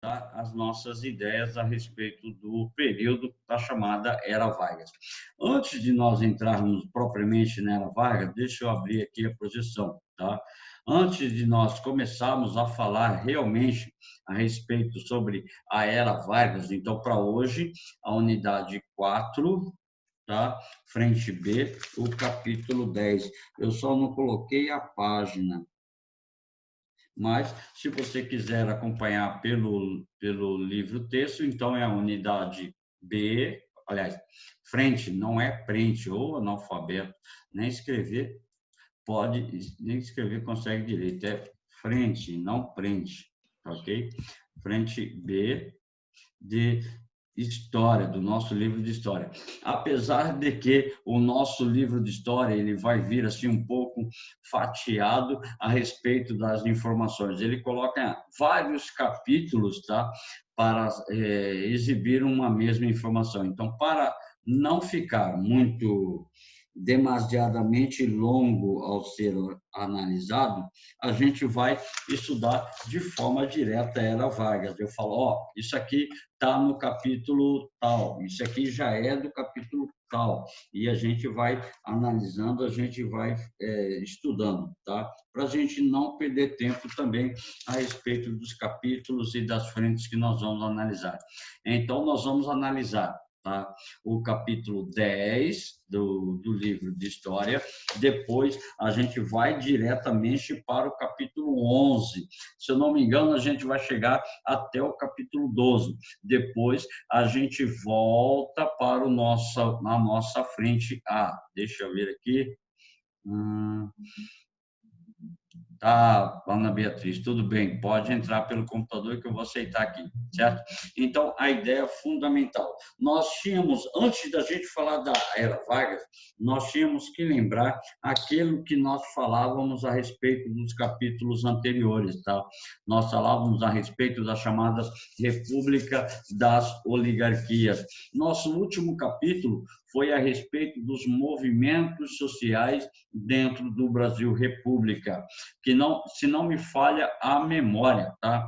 as nossas ideias a respeito do período da chamada Era Vargas. Antes de nós entrarmos propriamente na Era Vargas, deixa eu abrir aqui a projeção, tá? Antes de nós começarmos a falar realmente a respeito sobre a Era Vargas, então, para hoje, a unidade 4, tá? Frente B, o capítulo 10. Eu só não coloquei a página, mas, se você quiser acompanhar pelo livro-texto, então é a unidade B, aliás, frente, não é prente ou analfabeto, nem escrever pode, nem escrever consegue direito, é frente, não prente, ok? Frente B de história, do nosso livro de história. Apesar de que o nosso livro de história ele vai vir assim um pouco fatiado a respeito das informações. Ele coloca vários capítulos, tá, para exibir uma mesma informação. Então, para não ficar muito demasiadamente longo ao ser analisado, a gente vai estudar de forma direta a Era Vargas. Eu falo, ó, isso aqui está no capítulo tal, isso aqui já é do capítulo tal, e a gente vai analisando, a gente vai estudando, tá? Para a gente não perder tempo também a respeito dos capítulos e das frentes que nós vamos analisar. Então, nós vamos analisar, tá, o capítulo 10 do livro de História, depois a gente vai diretamente para o capítulo 11. Se eu não me engano, a gente vai chegar até o capítulo 12. Depois a gente volta para a nossa frente A. Deixa eu ver aqui. Tá, Ana Beatriz, tudo bem, pode entrar pelo computador que eu vou aceitar aqui, certo? Então, a ideia fundamental. Nós tínhamos, antes da gente falar da Era Vargas, nós tínhamos que lembrar aquilo que nós falávamos a respeito dos capítulos anteriores, tá? Nós falávamos a respeito da chamada República das Oligarquias. Nosso último capítulo foi a respeito dos movimentos sociais dentro do Brasil República, que não, se não me falha a memória, tá?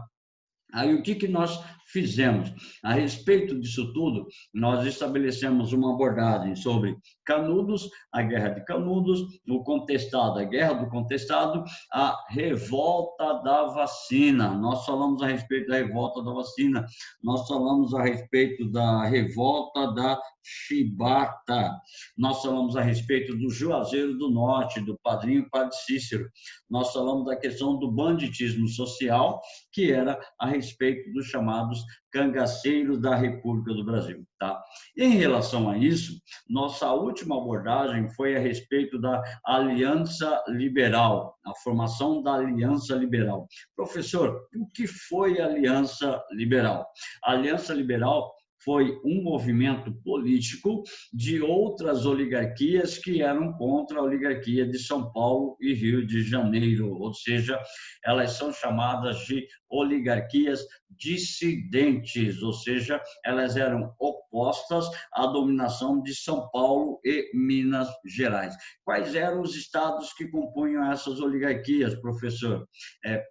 Aí o que nós fizemos? A respeito disso tudo, nós estabelecemos uma abordagem sobre Canudos, a Guerra de Canudos, o contestado, a Guerra do Contestado, a revolta da vacina. Nós falamos a respeito da revolta da vacina, nós falamos a respeito da revolta da chibata, nós falamos a respeito do Juazeiro do Norte, do Padrinho Padre Cícero, nós falamos da questão do banditismo social, que era a respeito dos chamados cangaceiros da República do Brasil, tá? Em relação a isso, nossa última abordagem foi a respeito da Aliança Liberal, a formação da Aliança Liberal. Professor, o que foi a Aliança Liberal? A Aliança Liberal foi um movimento político de outras oligarquias que eram contra a oligarquia de São Paulo e Rio de Janeiro, ou seja, elas são chamadas de oligarquias dissidentes, ou seja, elas eram opostas à dominação de São Paulo e Minas Gerais. Quais eram os estados que compunham essas oligarquias, professor?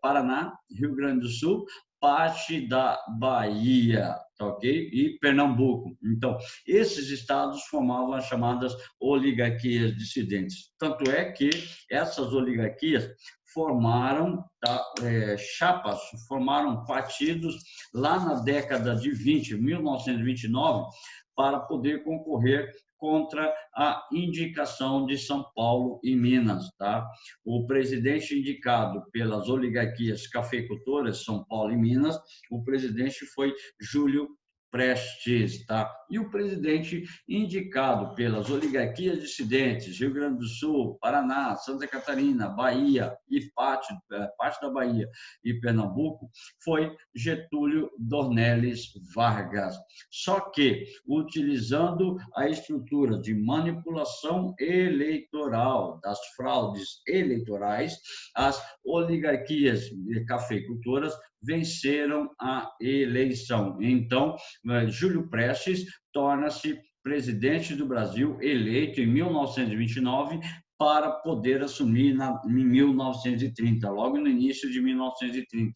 Paraná, Rio Grande do Sul, parte da Bahia, tá ok? E Pernambuco. Então, esses estados formavam as chamadas oligarquias dissidentes. Tanto é que essas oligarquias formaram chapas, formaram partidos lá na década de 20, 1929, para poder concorrer contra a indicação de São Paulo e Minas, tá? O presidente indicado pelas oligarquias cafeicultoras, São Paulo e Minas, o presidente foi Júlio Prestes, tá? E o presidente indicado pelas oligarquias dissidentes, Rio Grande do Sul, Paraná, Santa Catarina, Bahia e parte da Bahia e Pernambuco, foi Getúlio Dornelles Vargas. Só que, utilizando a estrutura de manipulação eleitoral, das fraudes eleitorais, as oligarquias cafeicultoras venceram a eleição. Então, Júlio Prestes torna-se presidente do Brasil, eleito em 1929, para poder assumir em 1930, logo no início de 1930.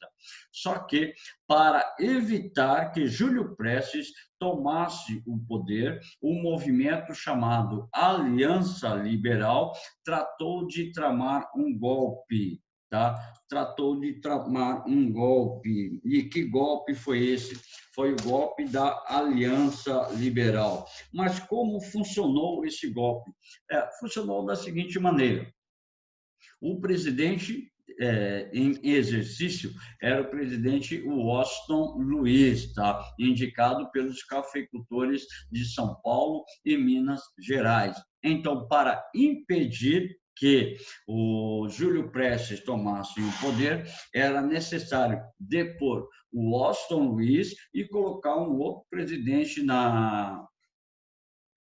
Só que, para evitar que Júlio Prestes tomasse o poder, o movimento chamado Aliança Liberal tratou de tramar um golpe, tá? Tratou de tramar um golpe. E que golpe foi esse? Foi o golpe da Aliança Liberal. Mas como funcionou esse golpe? Funcionou da seguinte maneira: o presidente em exercício era o presidente Washington Luiz, tá? Indicado pelos cafeicultores de São Paulo e Minas Gerais. Então, para impedir que o Júlio Prestes tomasse o poder, era necessário depor o Washington Luiz e colocar um outro presidente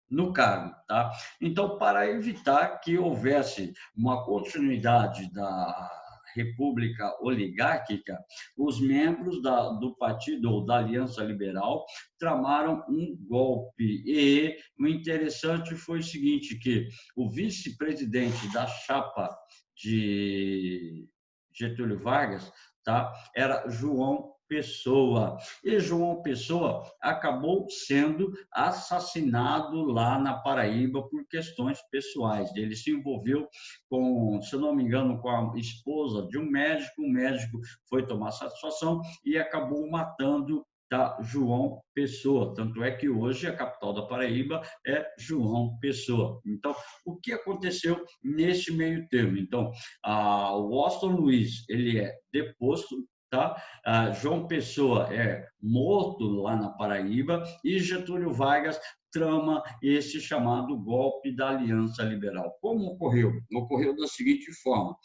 no cargo, tá? Então, para evitar que houvesse uma continuidade da República Oligárquica, os membros do partido ou da Aliança Liberal tramaram um golpe. E o interessante foi o seguinte, que o vice-presidente da chapa de Getúlio Vargas, tá, era João Pessoa. E João Pessoa acabou sendo assassinado lá na Paraíba por questões pessoais. Ele se envolveu com, se eu não me engano, com a esposa de um médico. O médico foi tomar satisfação e acabou matando, tá, João Pessoa. Tanto é que hoje a capital da Paraíba é João Pessoa. Então, o que aconteceu nesse meio termo? Então, o Washington Luiz, ele é deposto, tá? João Pessoa é morto lá na Paraíba e Getúlio Vargas trama esse chamado golpe da Aliança Liberal. Como ocorreu? Ocorreu da seguinte forma: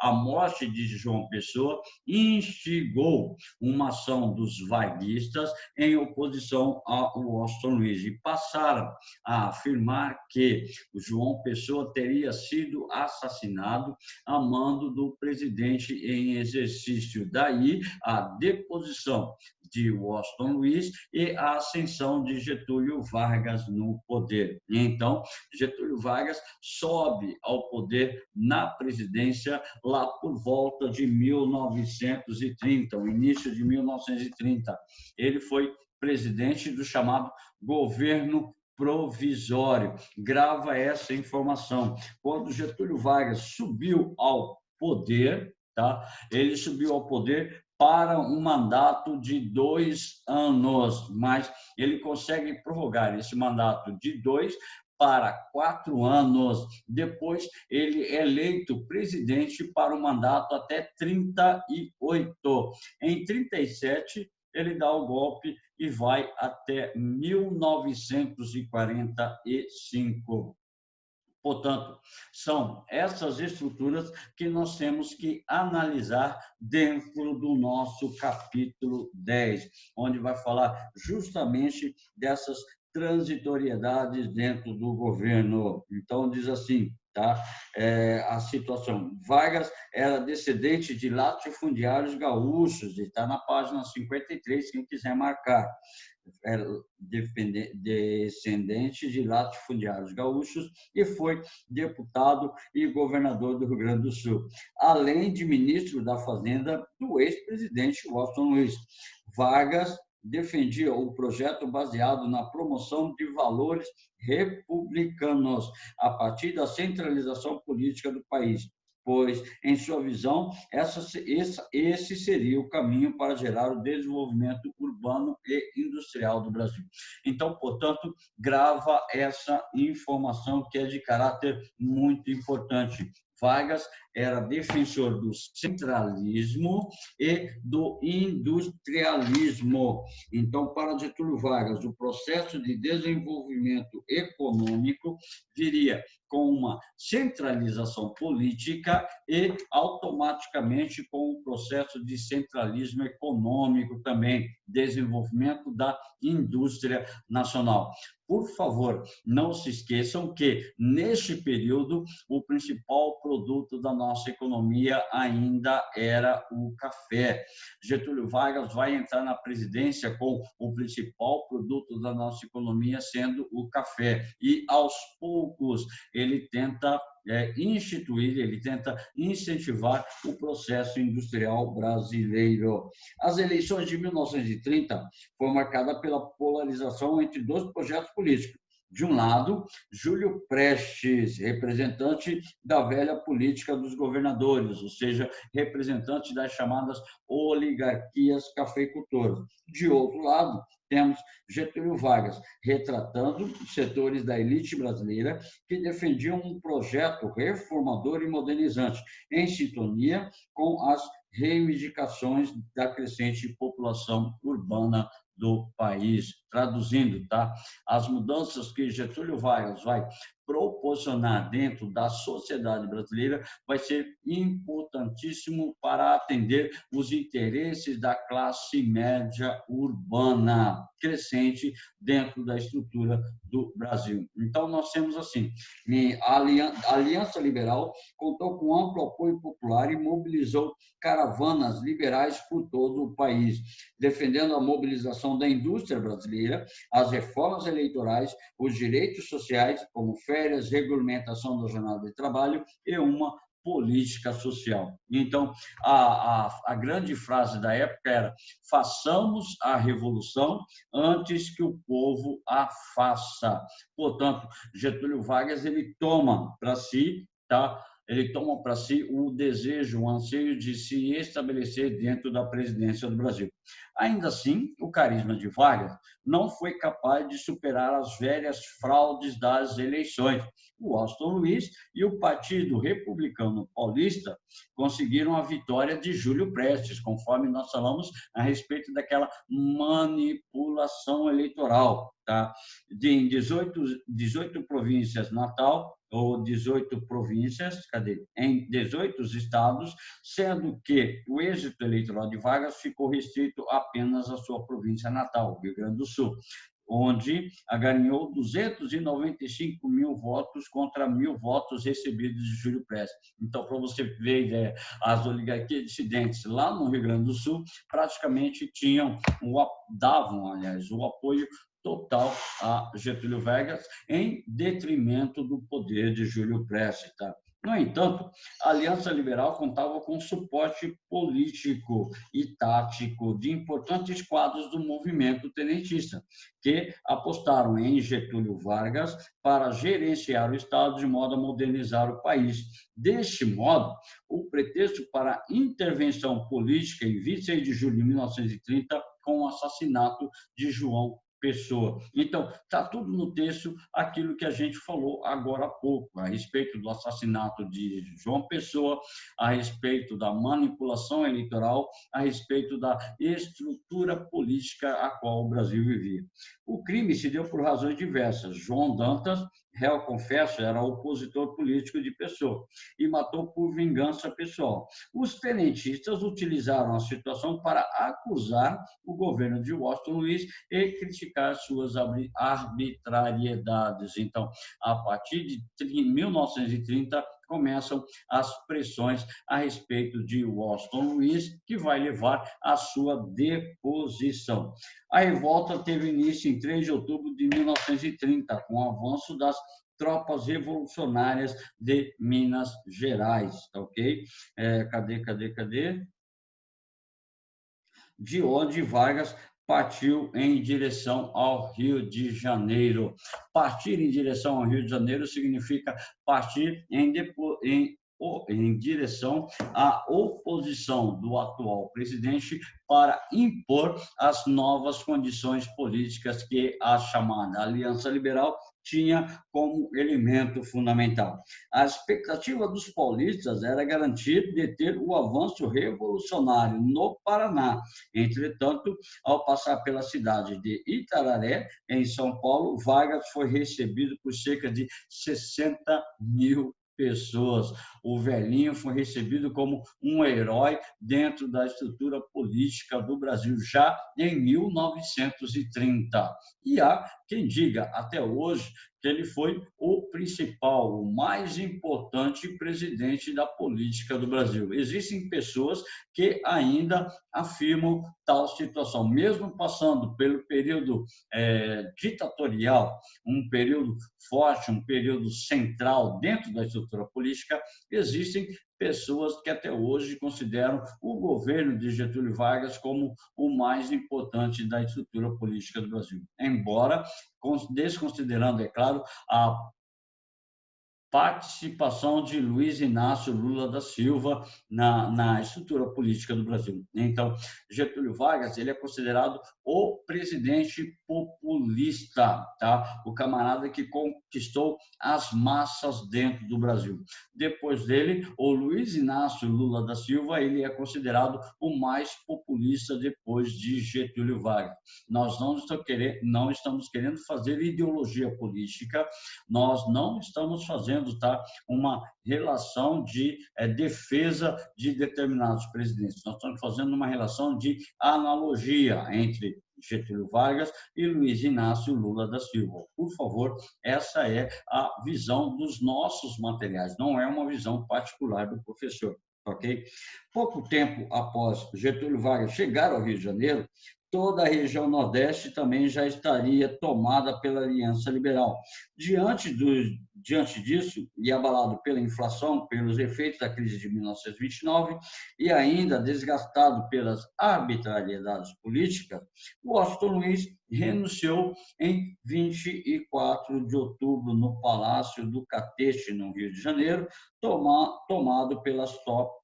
a morte de João Pessoa instigou uma ação dos varguistas em oposição ao Washington Luiz e passaram a afirmar que o João Pessoa teria sido assassinado a mando do presidente em exercício. Daí a deposição de Washington Luiz e a ascensão de Getúlio Vargas no poder. Então, Getúlio Vargas sobe ao poder na presidência lá por volta de 1930, o início de 1930. Ele foi presidente do chamado governo provisório. Grava essa informação. Quando Getúlio Vargas subiu ao poder, tá? Ele subiu ao poder para um mandato de 2 anos, mas ele consegue prorrogar esse mandato de 2 para 4 anos. Depois, ele é eleito presidente para um mandato até 38. Em 37, ele dá o golpe e vai até 1945. Portanto, são essas estruturas que nós temos que analisar dentro do nosso capítulo 10, onde vai falar justamente dessas transitoriedades dentro do governo. Então, diz assim, tá? A situação. Vargas era descendente de latifundiários gaúchos, está na página 53, quem quiser marcar. Era descendente de latifundiários gaúchos e foi deputado e governador do Rio Grande do Sul, além de ministro da Fazenda do ex-presidente Washington Luiz. Vargas defendia o projeto baseado na promoção de valores republicanos a partir da centralização política do país, pois, em sua visão, esse seria o caminho para gerar o desenvolvimento urbano e industrial do Brasil. Então, portanto, grava essa informação que é de caráter muito importante. Vargas era defensor do centralismo e do industrialismo. Então, para Getúlio Vargas, o processo de desenvolvimento econômico viria com uma centralização política e automaticamente com o processo de centralismo econômico também, desenvolvimento da indústria nacional. por favor, não se esqueçam que, neste período, o principal produto da nossa economia ainda era o café. Getúlio Vargas vai entrar na presidência com o principal produto da nossa economia sendo o café. E, aos poucos, ele tenta instituir, ele tenta incentivar o processo industrial brasileiro. As eleições de 1930 foram marcadas pela polarização entre dois projetos políticos. De um lado, Júlio Prestes, representante da velha política dos governadores, ou seja, representante das chamadas oligarquias cafeicultoras. De outro lado, temos Getúlio Vargas, retratando setores da elite brasileira que defendiam um projeto reformador e modernizante, em sintonia com as reivindicações da crescente população urbana do país. Traduzindo, tá? As mudanças que Getúlio Vargas vai proporcionar dentro da sociedade brasileira vai ser importantíssimo para atender os interesses da classe média urbana crescente dentro da estrutura do Brasil. Então, nós temos assim, a Aliança Liberal contou com amplo apoio popular e mobilizou caravanas liberais por todo o país, defendendo a mobilização da indústria brasileira, as reformas eleitorais, os direitos sociais, como férias, regulamentação da jornada de trabalho e uma política social. Então, a grande frase da época era: façamos a revolução antes que o povo a faça. Portanto, Getúlio Vargas ele toma para si, tá? Ele toma para si o desejo, o anseio de se estabelecer dentro da presidência do Brasil. Ainda assim, o carisma de Vargas não foi capaz de superar as velhas fraudes das eleições. O Washington Luiz e o Partido Republicano Paulista conseguiram a vitória de Júlio Prestes, conforme nós falamos a respeito daquela manipulação eleitoral. Tá? Em 18 províncias, Natal, ou 18 províncias, em 18 estados, sendo que o êxito eleitoral de Vargas ficou restrito apenas à sua província natal, Rio Grande do Sul, onde ganhou 295 mil votos contra 1.000 votos recebidos de Júlio Prestes. Então, para você ver, as oligarquias dissidentes lá no Rio Grande do Sul praticamente davam, aliás, o apoio total a Getúlio Vargas, em detrimento do poder de Júlio Prestes. Tá? No entanto, a Aliança Liberal contava com suporte político e tático de importantes quadros do movimento tenentista, que apostaram em Getúlio Vargas para gerenciar o Estado de modo a modernizar o país. Deste modo, o pretexto para a intervenção política em 26 de julho de 1930, com o assassinato de João Pessoa. Então, está tudo no texto aquilo que a gente falou agora há pouco, a respeito do assassinato de João Pessoa, a respeito da manipulação eleitoral, a respeito da estrutura política a qual o Brasil vivia. O crime se deu por razões diversas. João Dantas, réu confesso, era opositor político de Pessoa e matou por vingança pessoal. Os tenentistas utilizaram a situação para acusar o governo de Washington Luiz e criticar suas arbitrariedades. Então, a partir de 1930, começam as pressões a respeito de Washington Luiz, que vai levar à sua deposição. A revolta teve início em 3 de outubro de 1930, com o avanço das tropas revolucionárias de Minas Gerais, tá ok? Cadê? De onde Vargas partiu em direção ao Rio de Janeiro. Partir em direção ao Rio de Janeiro significa partir em direção à oposição do atual presidente para impor as novas condições políticas que a chamada Aliança Liberal tinha como elemento fundamental. A expectativa dos paulistas era garantir deter o avanço revolucionário no Paraná. Entretanto, ao passar pela cidade de Itararé, em São Paulo, Vargas foi recebido por cerca de 60 mil pessoas. O velhinho foi recebido como um herói dentro da estrutura política do Brasil, já em 1930. E há quem diga, até hoje, que ele foi o principal, o mais importante presidente da política do Brasil. Existem pessoas que ainda afirmam tal situação, mesmo passando pelo período ditatorial, um período forte, um período central dentro da estrutura política, existem pessoas que até hoje consideram o governo de Getúlio Vargas como o mais importante da estrutura política do Brasil. Embora, desconsiderando, é claro, a participação de Luiz Inácio Lula da Silva na estrutura política do Brasil. Então, Getúlio Vargas, ele é considerado o presidente populista, tá? O camarada que conquistou as massas dentro do Brasil. Depois dele, o Luiz Inácio Lula da Silva, ele é considerado o mais populista depois de Getúlio Vargas. Nós não estamos querendo fazer ideologia política, nós não estamos fazendo uma relação de defesa de determinados presidentes. Nós estamos fazendo uma relação de analogia entre Getúlio Vargas e Luiz Inácio Lula da Silva. Por favor, essa é a visão dos nossos materiais, não é uma visão particular do professor, ok? Pouco tempo após Getúlio Vargas chegar ao Rio de Janeiro, toda a região Nordeste também já estaria tomada pela Aliança Liberal. Diante disso, e abalado pela inflação, pelos efeitos da crise de 1929, e ainda desgastado pelas arbitrariedades políticas, Washington Luiz renunciou em 24 de outubro no Palácio do Catete, no Rio de Janeiro, tomado pelas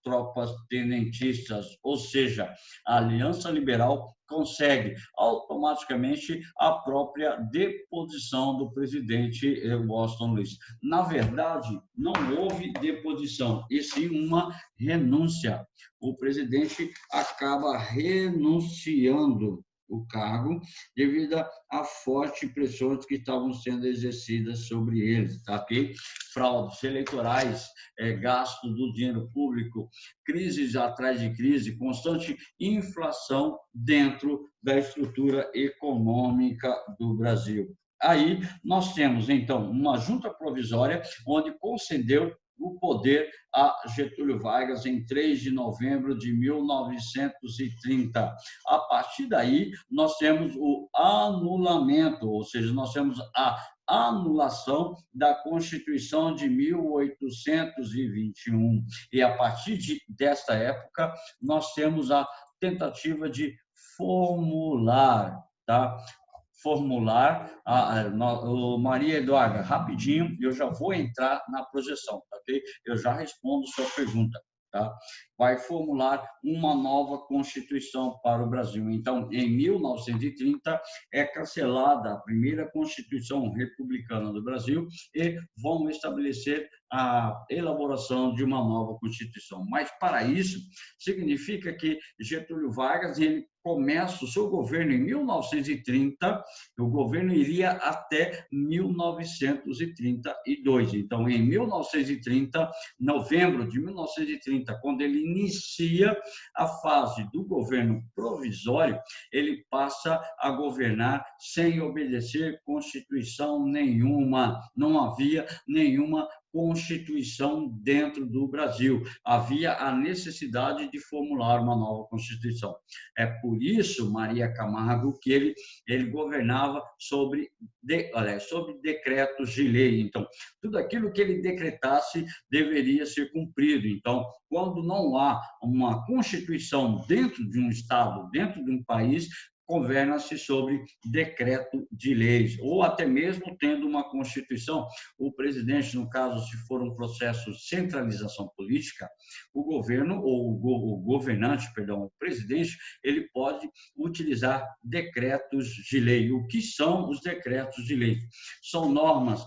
tropas tenentistas, ou seja, a Aliança Liberal consegue automaticamente a própria deposição do presidente Washington Luiz. Na verdade, não houve deposição, e sim uma renúncia. O presidente acaba renunciando o cargo devido a fortes pressões que estavam sendo exercidas sobre ele, tá? Fraudes eleitorais, gasto do dinheiro público, crises atrás de crise, constante inflação dentro da estrutura econômica do Brasil. Aí nós temos, então, uma junta provisória onde concedeu o poder a Getúlio Vargas em 3 de novembro de 1930. A partir daí, nós temos o anulamento, ou seja, nós temos a anulação da Constituição de 1821. E a partir desta época, nós temos a tentativa de formular, tá? Maria Eduarda, rapidinho, eu já vou entrar na projeção, tá, ok? Eu já respondo sua pergunta, tá? Vai formular uma nova Constituição para o Brasil. Então, em 1930, é cancelada a primeira Constituição republicana do Brasil e vão estabelecer a elaboração de uma nova Constituição. Mas, para isso, significa que Getúlio Vargas, ele começa o seu governo em 1930, o governo iria até 1932. Então, em 1930, novembro de 1930, quando ele inicia a fase do governo provisório, ele passa a governar sem obedecer Constituição nenhuma. Não havia nenhuma Constituição dentro do Brasil. Havia a necessidade de formular uma nova Constituição. É por isso, Maria Camargo, que ele governava sobre decretos de lei. Então, tudo aquilo que ele decretasse deveria ser cumprido. Então, quando não há uma Constituição dentro de um Estado, dentro de um país, governa-se sobre decreto de leis, ou até mesmo tendo uma Constituição, o presidente, no caso, se for um processo de centralização política, o governo, ou o governante, perdão, o presidente, ele pode utilizar decretos de lei. O que são os decretos de lei? São normas,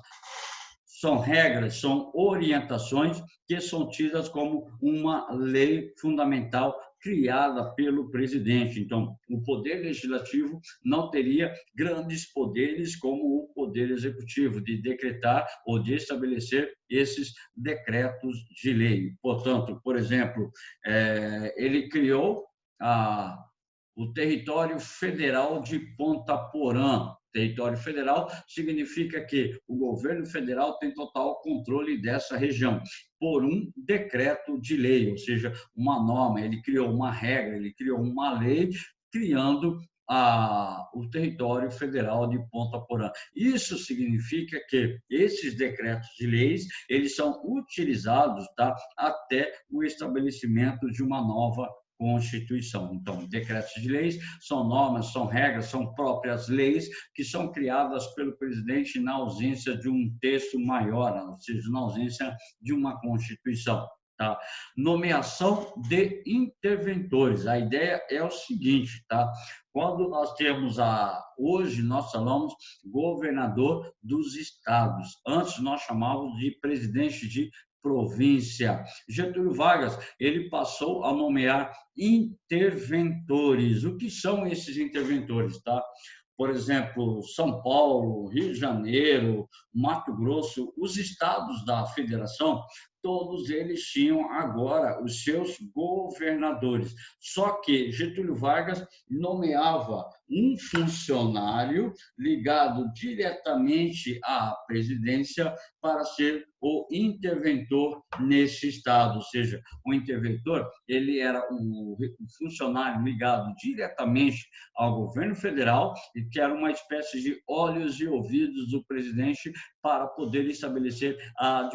são regras, são orientações que são tidas como uma lei fundamental criada pelo presidente. Então, o poder legislativo não teria grandes poderes como o poder executivo, de decretar ou de estabelecer esses decretos de lei. Portanto, por exemplo, ele criou o território federal de Ponta Porã. Território federal significa que o governo federal tem total controle dessa região por um decreto de lei, ou seja, uma norma. Ele criou uma regra, ele criou uma lei, criando o território federal de Ponta Porã. Isso significa que esses decretos de leis eles são utilizados, tá, até o estabelecimento de uma nova Constituição. Então, decretos de leis são normas, são regras, são próprias leis que são criadas pelo presidente na ausência de um texto maior, ou seja, na ausência de uma Constituição. Tá? Nomeação de interventores. A ideia é o seguinte, tá? Quando nós temos hoje nós falamos governador dos estados. Antes nós chamávamos de presidente de província. Getúlio Vargas, ele passou a nomear interventores. O que são esses interventores, tá? Por exemplo, São Paulo, Rio de Janeiro, Mato Grosso, os estados da federação, todos eles tinham agora os seus governadores. Só que Getúlio Vargas nomeava um funcionário ligado diretamente à presidência para ser o interventor nesse estado, ou seja, o interventor ele era um funcionário ligado diretamente ao governo federal e que era uma espécie de olhos e ouvidos do presidente para poder estabelecer a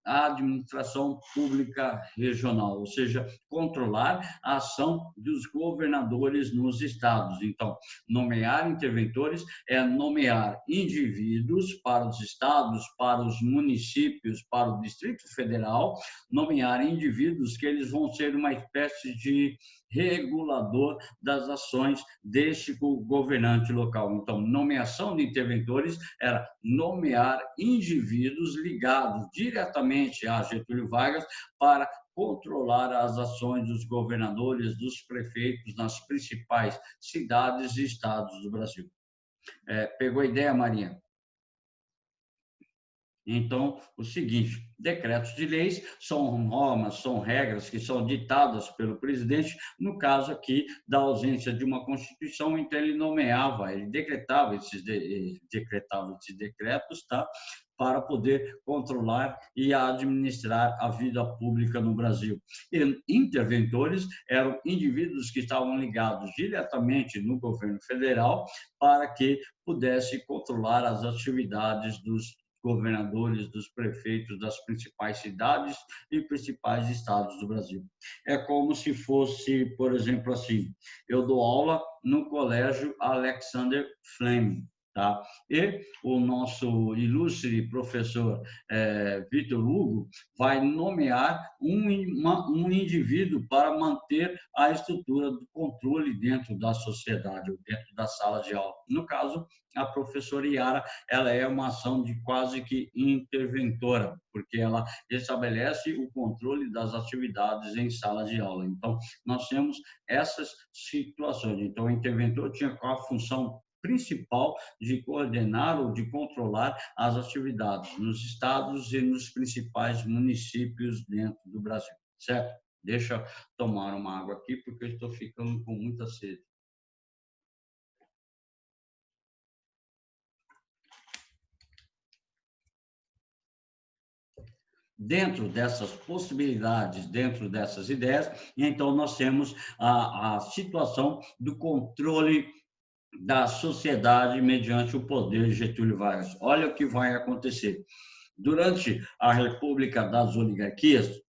administração pública regional, ou seja, controlar a ação dos governadores nos estados. Então, nomear interventores é nomear indivíduos para os estados, para os municípios, para o Distrito Federal, nomear indivíduos que eles vão ser uma espécie de regulador das ações deste governante local. Então, nomeação de interventores era nomear indivíduos ligados diretamente a Getúlio Vargas para controlar as ações dos governadores, dos prefeitos nas principais cidades e estados do Brasil. Pegou a ideia, Marinha? Então, o seguinte, decretos de leis são normas, são regras que são ditadas pelo presidente, no caso aqui da ausência de uma Constituição, então ele nomeava, ele decretava esses decretos, tá? Para poder controlar e administrar a vida pública no Brasil. E interventores eram indivíduos que estavam ligados diretamente no governo federal para que pudesse controlar as atividades dos governadores, dos prefeitos das principais cidades e principais estados do Brasil. É como se fosse, por exemplo, assim, eu dou aula no colégio Alexander Fleming, tá? E o nosso ilustre professor Vitor Hugo vai nomear um indivíduo para manter a estrutura do controle dentro da sociedade, ou dentro da sala de aula. No caso, a professora Yara, ela é uma ação de quase que interventora, porque ela estabelece o controle das atividades em sala de aula. Então, nós temos essas situações. Então, o interventor tinha qual a função principal de coordenar ou de controlar as atividades nos estados e nos principais municípios dentro do Brasil, certo? Deixa eu tomar uma água aqui, porque eu estou ficando com muita sede. Dentro dessas possibilidades, dentro dessas ideias, então nós temos a situação do controle da sociedade mediante o poder de Getúlio Vargas. Olha o que vai acontecer. Durante a República das Oligarquias,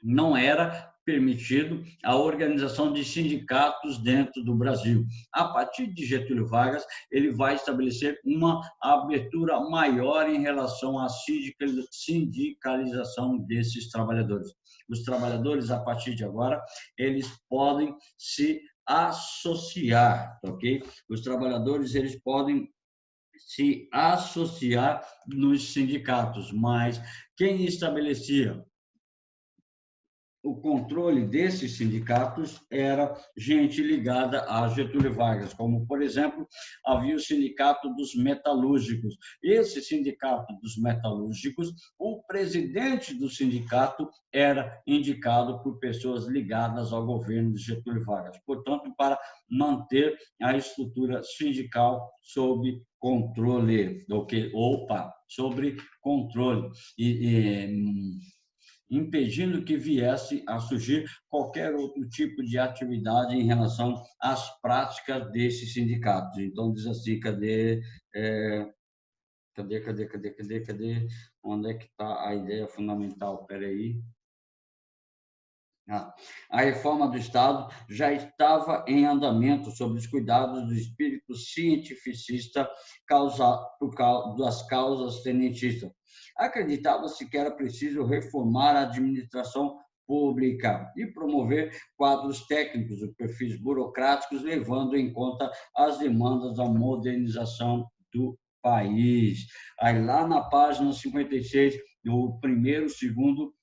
não era permitido a organização de sindicatos dentro do Brasil. A partir de Getúlio Vargas, ele vai estabelecer uma abertura maior em relação à sindicalização desses trabalhadores. Os trabalhadores, a partir de agora, eles podem se associar, ok? Os trabalhadores, eles podem se associar nos sindicatos, mas quem estabelecia o controle desses sindicatos era gente ligada a Getúlio Vargas, como, por exemplo, havia o Sindicato dos Metalúrgicos. Esse Sindicato dos Metalúrgicos, o presidente do sindicato era indicado por pessoas ligadas ao governo de Getúlio Vargas, portanto, para manter a estrutura sindical sob controle, sobre controle. Impedindo que viesse a surgir qualquer outro tipo de atividade em relação às práticas desses sindicatos. Então, diz assim, cadê? Onde é que está a ideia fundamental? Espera aí. A reforma do Estado já estava em andamento sob os cuidados do espírito cientificista das causas tenentistas. Acreditava-se que era preciso reformar a administração pública e promover quadros técnicos e perfis burocráticos, levando em conta as demandas da modernização do país. Aí, lá na página 56, o primeiro, o segundo,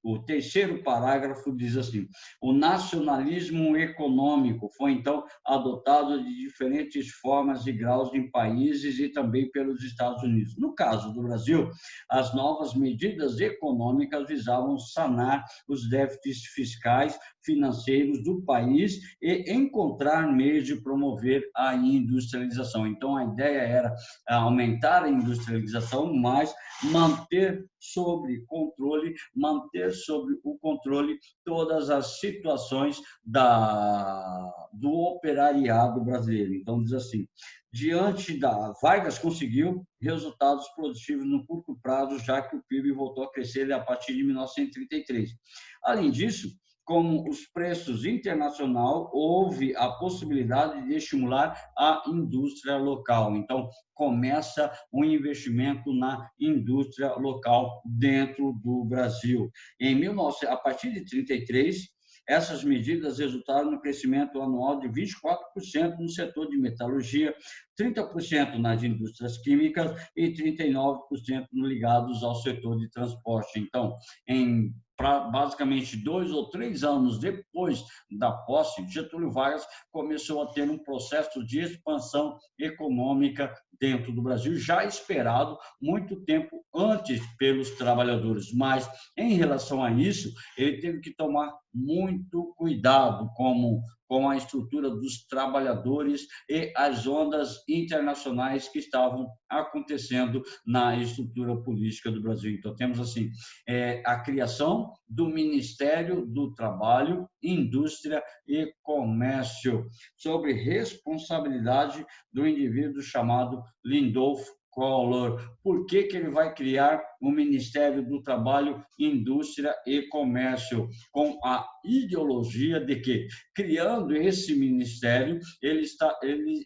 o terceiro parágrafo diz assim: o nacionalismo econômico foi, então, adotado de diferentes formas e graus em países e também pelos Estados Unidos. No caso do Brasil, as novas medidas econômicas visavam sanar os déficits fiscais, financeiros do país e encontrar meios de promover a industrialização. Então, a ideia era aumentar a industrialização, mas manter sob o controle todas as situações do operariado brasileiro. Então, diz assim: diante da Vargas conseguiu resultados produtivos no curto prazo, já que o PIB voltou a crescer a partir de 1933. Além disso, como os preços internacional, houve a possibilidade de estimular a indústria local. Então, começa um investimento na indústria local dentro do Brasil. A partir de 33, essas medidas resultaram no crescimento anual de 24% no setor de metalurgia, 30% nas indústrias químicas e 39% ligados ao setor de transporte. Então, basicamente 2 ou 3 anos depois da posse, Getúlio Vargas começou a ter um processo de expansão econômica dentro do Brasil, já esperado muito tempo antes pelos trabalhadores. Mas, em relação a isso, ele teve que tomar muito cuidado com a estrutura dos trabalhadores e as ondas internacionais que estavam acontecendo na estrutura política do Brasil. Então, temos assim a criação do Ministério do Trabalho, Indústria e Comércio, sobre responsabilidade do indivíduo chamado Lindolfo Collor. Por que ele vai criar o Ministério do Trabalho, Indústria e Comércio? Com a ideologia de que, criando esse ministério, ele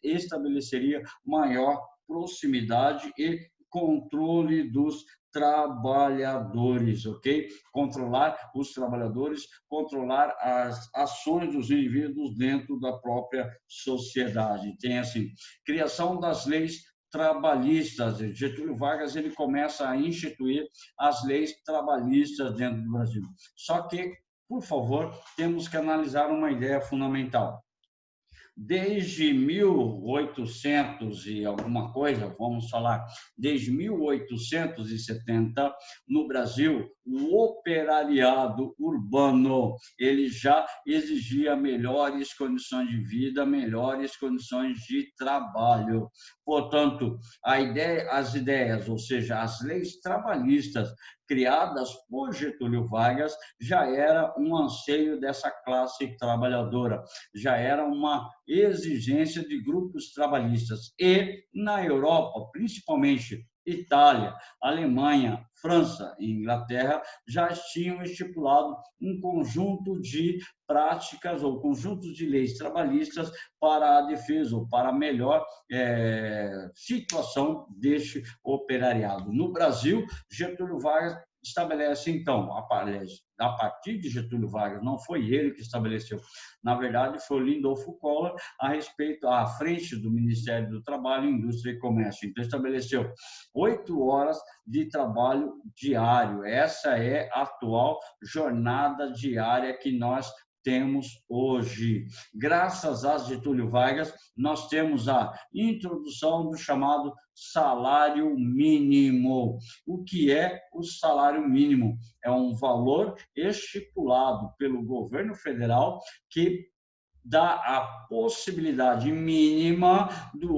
estabeleceria maior proximidade e controle dos trabalhadores, ok? Controlar os trabalhadores, controlar as ações dos indivíduos dentro da própria sociedade. Tem assim, criação das leis trabalhistas. Getúlio Vargas ele começa a instituir as leis trabalhistas dentro do Brasil. Só que, por favor, temos que analisar uma ideia fundamental. Desde 1800 e alguma coisa, vamos falar, desde 1870, no Brasil, o operariado urbano, ele já exigia melhores condições de vida, melhores condições de trabalho. Portanto, as ideias, ou seja, as leis trabalhistas criadas por Getúlio Vargas, já era um anseio dessa classe trabalhadora, já era uma exigência de grupos trabalhistas. E na Europa, principalmente Itália, Alemanha, França e Inglaterra, já tinham estipulado um conjunto de práticas ou conjuntos de leis trabalhistas para a defesa ou para a melhor situação deste operariado. No Brasil, Getúlio Vargas estabelece, então, a partir de Getúlio Vargas, não foi ele que estabeleceu, na verdade, foi o Lindolfo Collor, a respeito, à frente do Ministério do Trabalho, Indústria e Comércio. Então, estabeleceu 8 horas de trabalho diário. Essa é a atual jornada diária que nós temos hoje. Graças a Getúlio Vargas, nós temos a introdução do chamado salário mínimo. O que é o salário mínimo? É um valor estipulado pelo governo federal que dá a possibilidade mínima do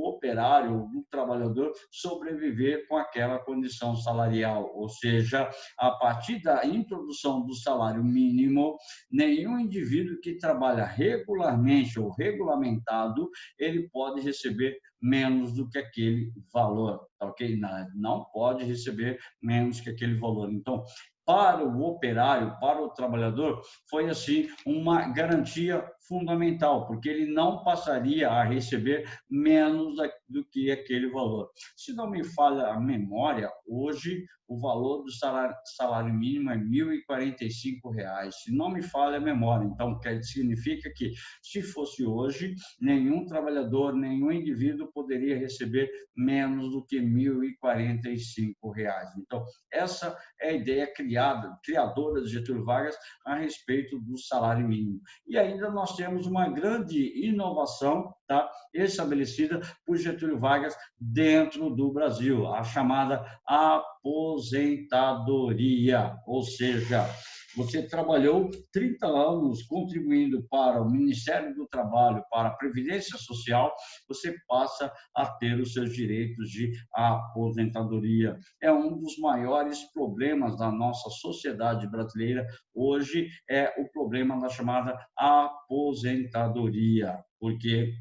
operário, do trabalhador, sobreviver com aquela condição salarial. Ou seja, a partir da introdução do salário mínimo, nenhum indivíduo que trabalha regularmente ou regulamentado, ele pode receber menos do que aquele valor, tá ok? Não pode receber menos que aquele valor. Então, para o operário, para o trabalhador, foi assim uma garantia fundamental, porque ele não passaria a receber menos do que aquele valor. Se não me falha a memória, hoje o valor do salário mínimo é R$ 1.045. Se não me falha a memória, então significa que, se fosse hoje, nenhum trabalhador, nenhum indivíduo poderia receber menos do que R$ 1.045. Então, essa é a ideia criadora de Getúlio Vargas a respeito do salário mínimo. E ainda nós temos uma grande inovação, tá, estabelecida por Getúlio Vargas dentro do Brasil, a chamada aposentadoria, ou seja, você trabalhou 30 anos contribuindo para o Ministério do Trabalho, para a Previdência Social, você passa a ter os seus direitos de aposentadoria. É um dos maiores problemas da nossa sociedade brasileira hoje, é o problema da chamada aposentadoria, porque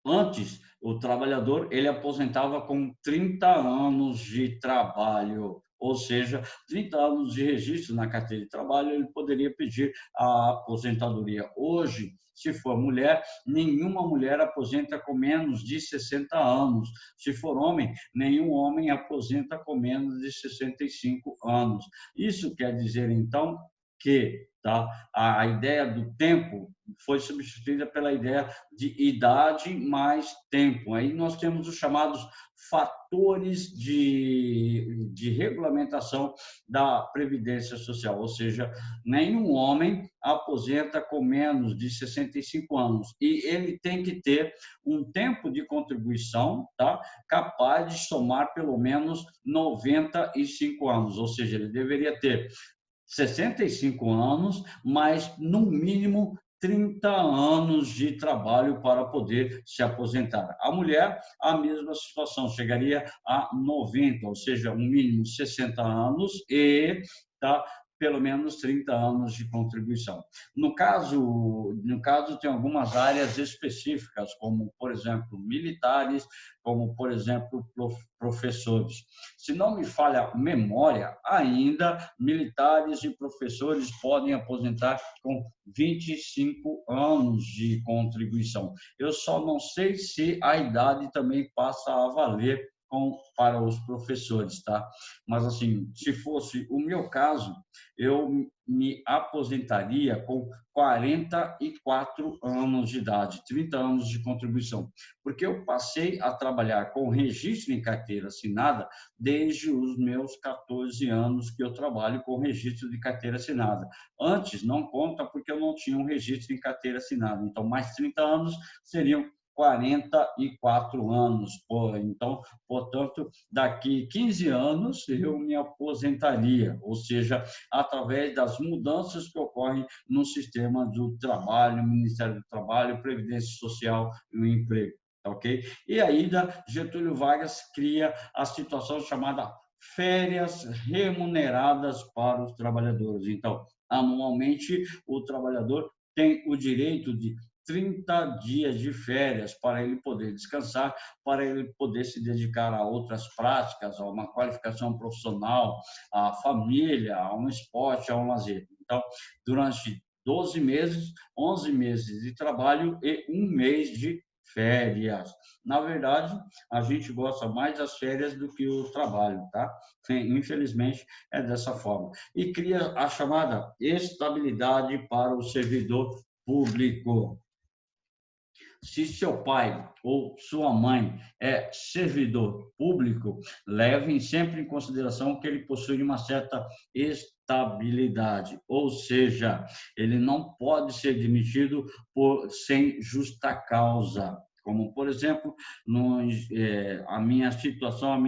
antes, o trabalhador ele aposentava com 30 anos de trabalho, ou seja, 30 anos de registro na carteira de trabalho, ele poderia pedir a aposentadoria. Hoje, se for mulher, nenhuma mulher aposenta com menos de 60 anos. Se for homem, nenhum homem aposenta com menos de 65 anos. Isso quer dizer, então, que a ideia do tempo foi substituída pela ideia de idade mais tempo. Aí nós temos os chamados fatores de regulamentação da Previdência Social, ou seja, nenhum homem aposenta com menos de 65 anos e ele tem que ter um tempo de contribuição, tá, capaz de somar pelo menos 95 anos, ou seja, ele deveria ter 65 anos, mas no mínimo 30 anos de trabalho para poder se aposentar. A mulher, a mesma situação, chegaria a 90, ou seja, um mínimo 60 anos e pelo menos 30 anos de contribuição. No caso, tem algumas áreas específicas, como, por exemplo, militares, como, por exemplo, professores. Se não me falha a memória, ainda militares e professores podem aposentar com 25 anos de contribuição. Eu só não sei se a idade também passa a valer para os professores, tá? Mas, assim, se fosse o meu caso, eu me aposentaria com 44 anos de idade, 30 anos de contribuição, porque eu passei a trabalhar com registro em carteira assinada desde os meus 14 anos que eu trabalho com registro de carteira assinada. Antes, não conta porque eu não tinha um registro em carteira assinada, então mais 30 anos seriam 44 anos. Então, portanto, daqui 15 anos eu me aposentaria, ou seja, através das mudanças que ocorrem no sistema do trabalho, Ministério do Trabalho, Previdência Social e o emprego. Ok? E ainda Getúlio Vargas cria a situação chamada férias remuneradas para os trabalhadores. Então, anualmente, o trabalhador tem o direito de 30 dias de férias para ele poder descansar, para ele poder se dedicar a outras práticas, a uma qualificação profissional, à família, a um esporte, a um lazer. Então, durante 12 meses, 11 meses de trabalho e um mês de férias. Na verdade, a gente gosta mais das férias do que o trabalho, tá? Infelizmente, é dessa forma. E cria a chamada estabilidade para o servidor público. Se seu pai ou sua mãe é servidor público, levem sempre em consideração que ele possui uma certa estabilidade, ou seja, ele não pode ser demitido sem justa causa. Como, por exemplo, a minha situação,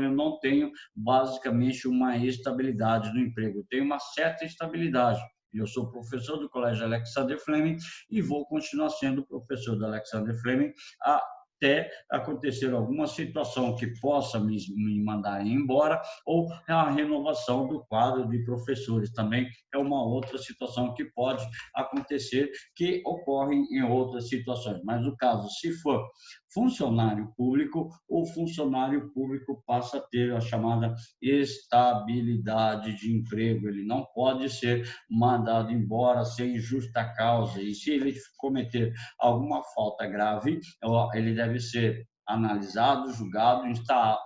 eu não tenho basicamente uma estabilidade no emprego, eu tenho uma certa estabilidade. Eu sou professor do Colégio Alexander Fleming e vou continuar sendo professor do Alexander Fleming até acontecer alguma situação que possa me mandar embora, ou a renovação do quadro de professores. Também é uma outra situação que pode acontecer, que ocorrem em outras situações. Mas no caso, se for funcionário público, o funcionário público passa a ter a chamada estabilidade de emprego. Ele não pode ser mandado embora sem justa causa. E se ele cometer alguma falta grave, ele deve ser analisado, julgado,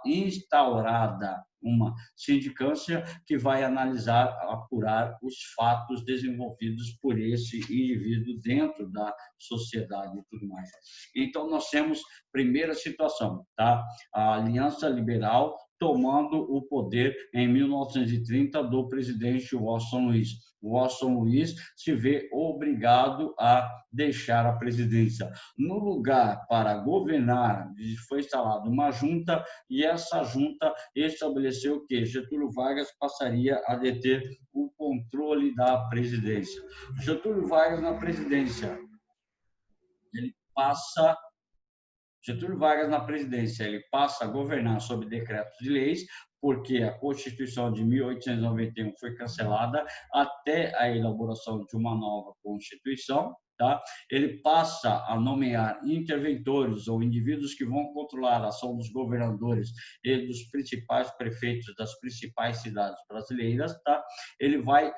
instaurada uma sindicância que vai analisar, apurar os fatos desenvolvidos por esse indivíduo dentro da sociedade e tudo mais. Então, nós temos primeira situação, tá? A Aliança Liberal tomando o poder em 1930 do presidente Washington Luiz. Washington Luiz se vê obrigado a deixar a presidência. No lugar para governar, foi instalada uma junta, e essa junta estabeleceu que Getúlio Vargas passaria a deter o controle da presidência. Getúlio Vargas na presidência, ele passa a governar sob decretos de leis, porque a Constituição de 1891 foi cancelada até a elaboração de uma nova Constituição. Tá? Ele passa a nomear interventores ou indivíduos que vão controlar a ação dos governadores e dos principais prefeitos das principais cidades brasileiras. Tá? Ele vai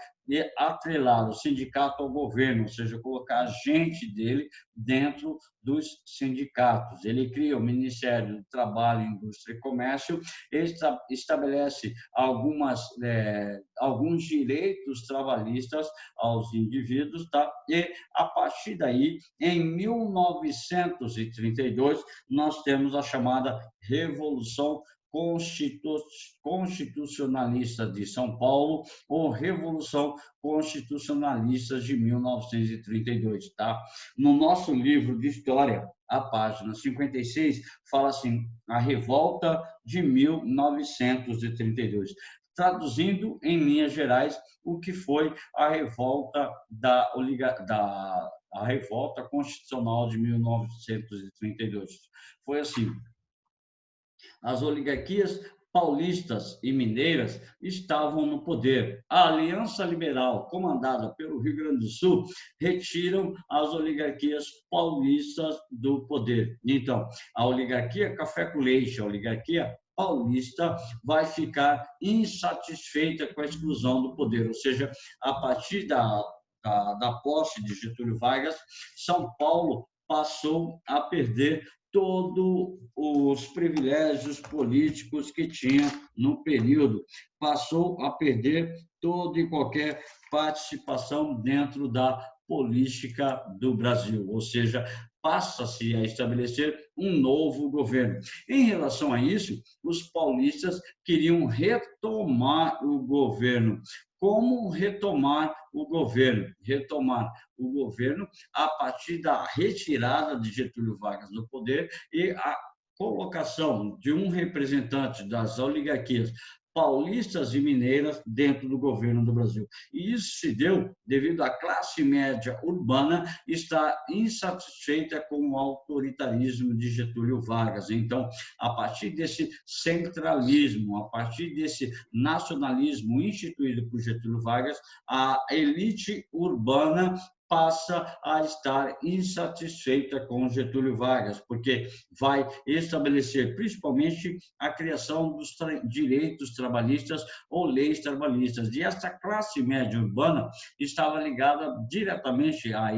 atrelar o sindicato ao governo, ou seja, colocar gente dele dentro dos sindicatos. Ele cria o Ministério do Trabalho, Indústria e Comércio, estabelece alguns direitos trabalhistas aos indivíduos, tá? E, a partir daí, em 1932, nós temos a chamada Revolução Constitucionalista de São Paulo, ou Revolução Constitucionalista de 1932, tá? No nosso livro de história, a página 56, fala assim: a revolta de 1932. Traduzindo em linhas gerais o que foi a revolta a revolta constitucional de 1932. Foi assim: as oligarquias paulistas e mineiras estavam no poder. A Aliança Liberal, comandada pelo Rio Grande do Sul, retiram as oligarquias paulistas do poder. Então, a oligarquia café com leite, a oligarquia paulista, vai ficar insatisfeita com a exclusão do poder, ou seja, a partir da posse de Getúlio Vargas, São Paulo passou a perder todos os privilégios políticos que tinha no período, passou a perder toda e qualquer participação dentro da política do Brasil, ou seja, passa-se a estabelecer um novo governo. Em relação a isso, os paulistas queriam retomar o governo. Como retomar o governo? Retomar o governo a partir da retirada de Getúlio Vargas do poder e a colocação de um representante das oligarquias paulistas e mineiras dentro do governo do Brasil. E isso se deu devido à classe média urbana estar insatisfeita com o autoritarismo de Getúlio Vargas. Então, a partir desse centralismo, a partir desse nacionalismo instituído por Getúlio Vargas, a elite urbana passa a estar insatisfeita com Getúlio Vargas, porque vai estabelecer principalmente a criação dos direitos trabalhistas ou leis trabalhistas. E essa classe média urbana estava ligada diretamente a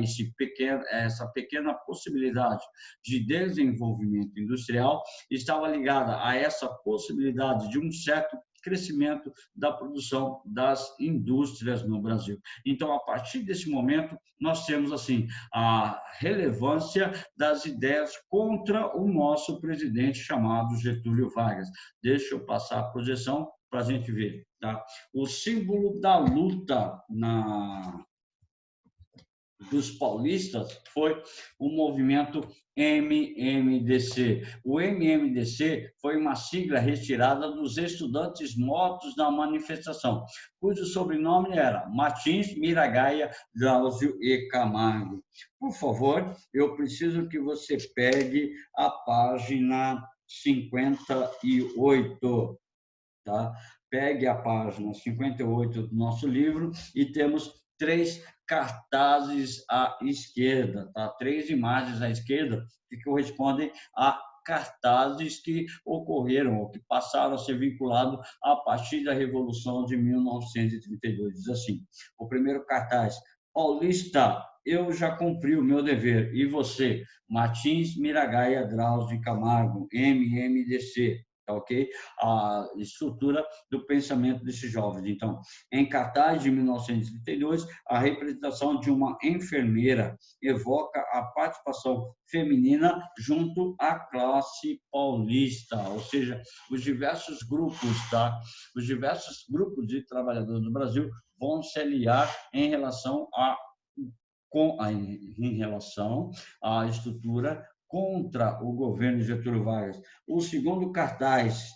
essa pequena possibilidade de desenvolvimento industrial, estava ligada a essa possibilidade de um certo crescimento da produção das indústrias no Brasil. Então, a partir desse momento, nós temos assim a relevância das ideias contra o nosso presidente chamado Getúlio Vargas. Deixa eu passar a projeção para a gente ver. Tá? O símbolo da luta dos paulistas foi o movimento MMDC. O MMDC foi uma sigla retirada dos estudantes mortos na manifestação, cujo sobrenome era Martins, Miragaia, Drauzio e Camargo. Por favor, eu preciso que você pegue a página 58, tá? Pegue a página 58 do nosso livro e temos 3 cartazes à esquerda, tá? 3 imagens à esquerda que correspondem a cartazes que ocorreram ou que passaram a ser vinculados a partir da Revolução de 1932. Diz assim: o primeiro cartaz: Paulista, eu já cumpri o meu dever. E você? Martins, Miragaia, Drauzio de Camargo, MMDC. Tá, ok? A estrutura do pensamento desses jovens. Então, em cartaz de 1932, a representação de uma enfermeira evoca a participação feminina junto à classe paulista, ou seja, os diversos grupos, tá? Os diversos grupos de trabalhadores do Brasil vão se aliar em relação à estrutura contra o governo de Getúlio Vargas. O segundo cartaz: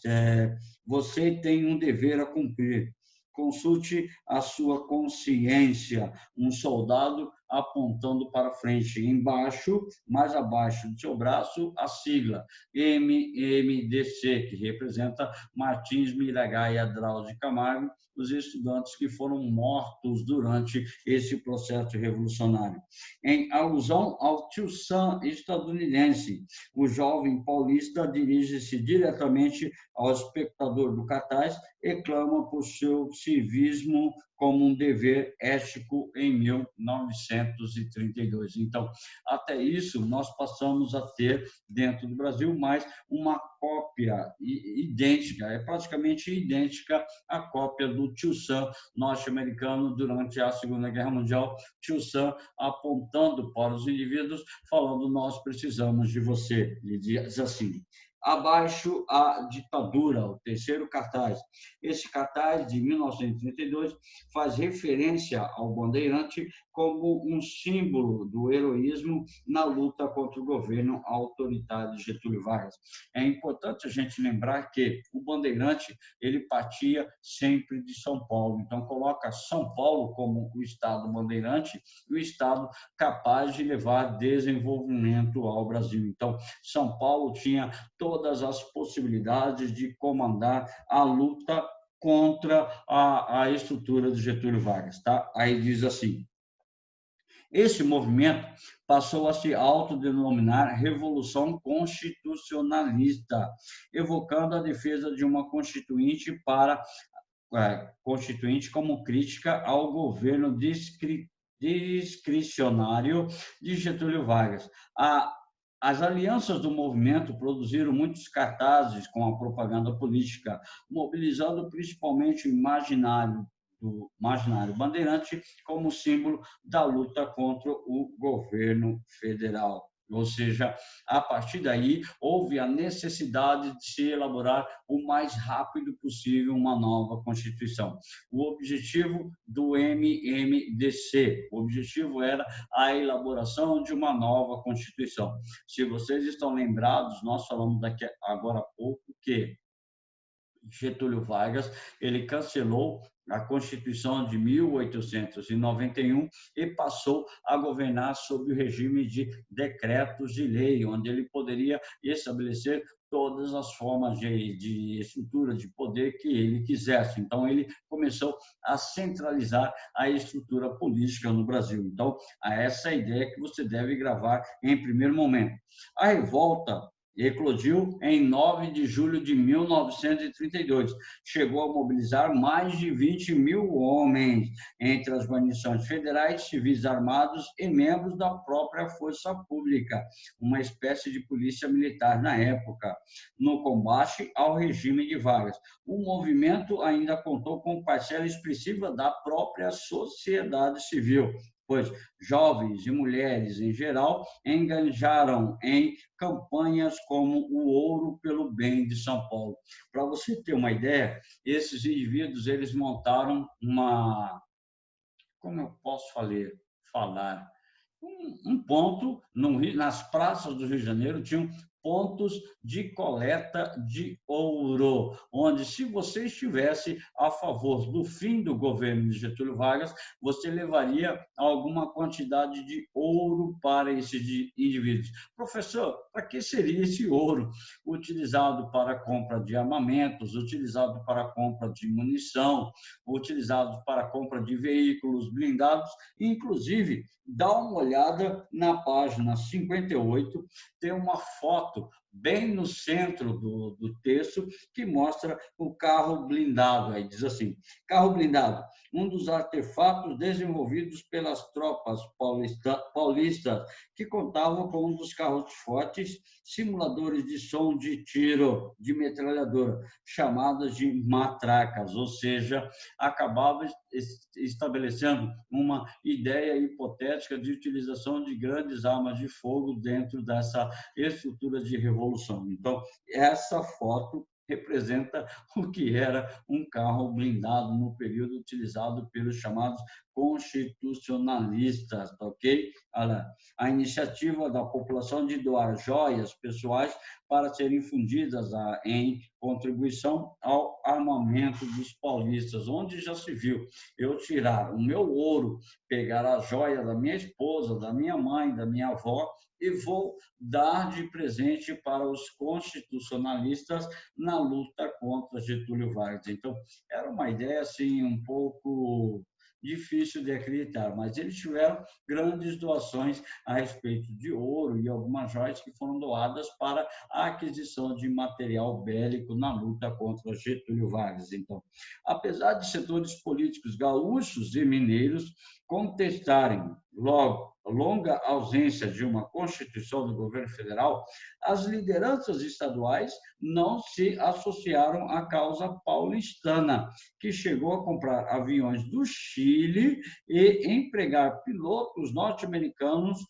você tem um dever a cumprir. Consulte a sua consciência. Um soldado apontando para frente. Embaixo, mais abaixo do seu braço, a sigla MMDC, que representa Martins, Miragaia, Drauzio de Camargo, os estudantes que foram mortos durante esse processo revolucionário. Em alusão ao Tio Sam estadunidense, o jovem paulista dirige-se diretamente ao espectador do cartaz e clama por seu civismo como um dever ético em 1932. Então, até isso, nós passamos a ter, dentro do Brasil, mais uma cópia idêntica, praticamente idêntica à cópia do Tio Sam norte-americano durante a Segunda Guerra Mundial. Tio Sam apontando para os indivíduos, falando: nós precisamos de você. Ele diz assim: abaixo a ditadura, o terceiro cartaz. Esse cartaz, de 1932, faz referência ao bandeirante como um símbolo do heroísmo na luta contra o governo autoritário de Getúlio Vargas. É importante a gente lembrar que o bandeirante ele partia sempre de São Paulo, então coloca São Paulo como o estado bandeirante, o estado capaz de levar desenvolvimento ao Brasil. Então, São Paulo tinha todas as possibilidades de comandar a luta contra a estrutura de Getúlio Vargas. Tá? Aí diz assim: esse movimento passou a se autodenominar Revolução Constitucionalista, evocando a defesa de uma constituinte constituinte como crítica ao governo discricionário de Getúlio Vargas. As alianças do movimento produziram muitos cartazes com a propaganda política, mobilizando principalmente o imaginário bandeirante como símbolo da luta contra o governo federal. Ou seja, a partir daí, houve a necessidade de se elaborar o mais rápido possível uma nova Constituição. O objetivo do MMDC, o objetivo era a elaboração de uma nova Constituição. Se vocês estão lembrados, nós falamos agora há pouco que Getúlio Vargas, ele cancelou a Constituição de 1891 e passou a governar sob o regime de decretos de lei, onde ele poderia estabelecer todas as formas de estrutura de poder que ele quisesse. Então, ele começou a centralizar a estrutura política no Brasil. Então, essa é a ideia que você deve gravar em primeiro momento. A revolta eclodiu em 9 de julho de 1932. Chegou a mobilizar mais de 20 mil homens, entre as guarnições federais, civis armados e membros da própria Força Pública, uma espécie de polícia militar na época, no combate ao regime de Vargas. O movimento ainda contou com parcela expressiva da própria sociedade civil, pois jovens e mulheres, em geral, engajaram em campanhas como o Ouro pelo Bem de São Paulo. Para você ter uma ideia, esses indivíduos eles montaram como eu posso falar, um ponto nas praças do Rio de Janeiro tinham pontos de coleta de ouro, onde, se você estivesse a favor do fim do governo de Getúlio Vargas, você levaria alguma quantidade de ouro para esses indivíduos. Professor, para que seria esse ouro? Utilizado para a compra de armamentos, utilizado para a compra de munição, utilizado para a compra de veículos blindados, inclusive, dá uma olhada na página 58, tem uma foto bem no centro do texto que mostra o carro blindado. Aí diz assim: carro blindado, um dos artefatos desenvolvidos pelas tropas paulistas, que contavam com um dos carros fortes, simuladores de som de tiro de metralhadora, chamadas de matracas, ou seja, acabava estabelecendo uma ideia hipotética de utilização de grandes armas de fogo dentro dessa estrutura de revolução. Então, essa foto representa o que era um carro blindado no período utilizado pelos chamados constitucionalistas, ok? A iniciativa da população de doar joias pessoais para serem fundidas em contribuição ao armamento dos paulistas, onde já se viu eu tirar o meu ouro, pegar a joia da minha esposa, da minha mãe, da minha avó, e vou dar de presente para os constitucionalistas na luta contra Getúlio Vargas. Então, era uma ideia assim um pouco difícil de acreditar, mas eles tiveram grandes doações a respeito de ouro e algumas joias que foram doadas para a aquisição de material bélico na luta contra Getúlio Vargas. Então, apesar de setores políticos gaúchos e mineiros contestarem longa ausência de uma Constituição do governo federal, as lideranças estaduais não se associaram à causa paulistana, que chegou a comprar aviões do Chile e empregar pilotos norte-americanos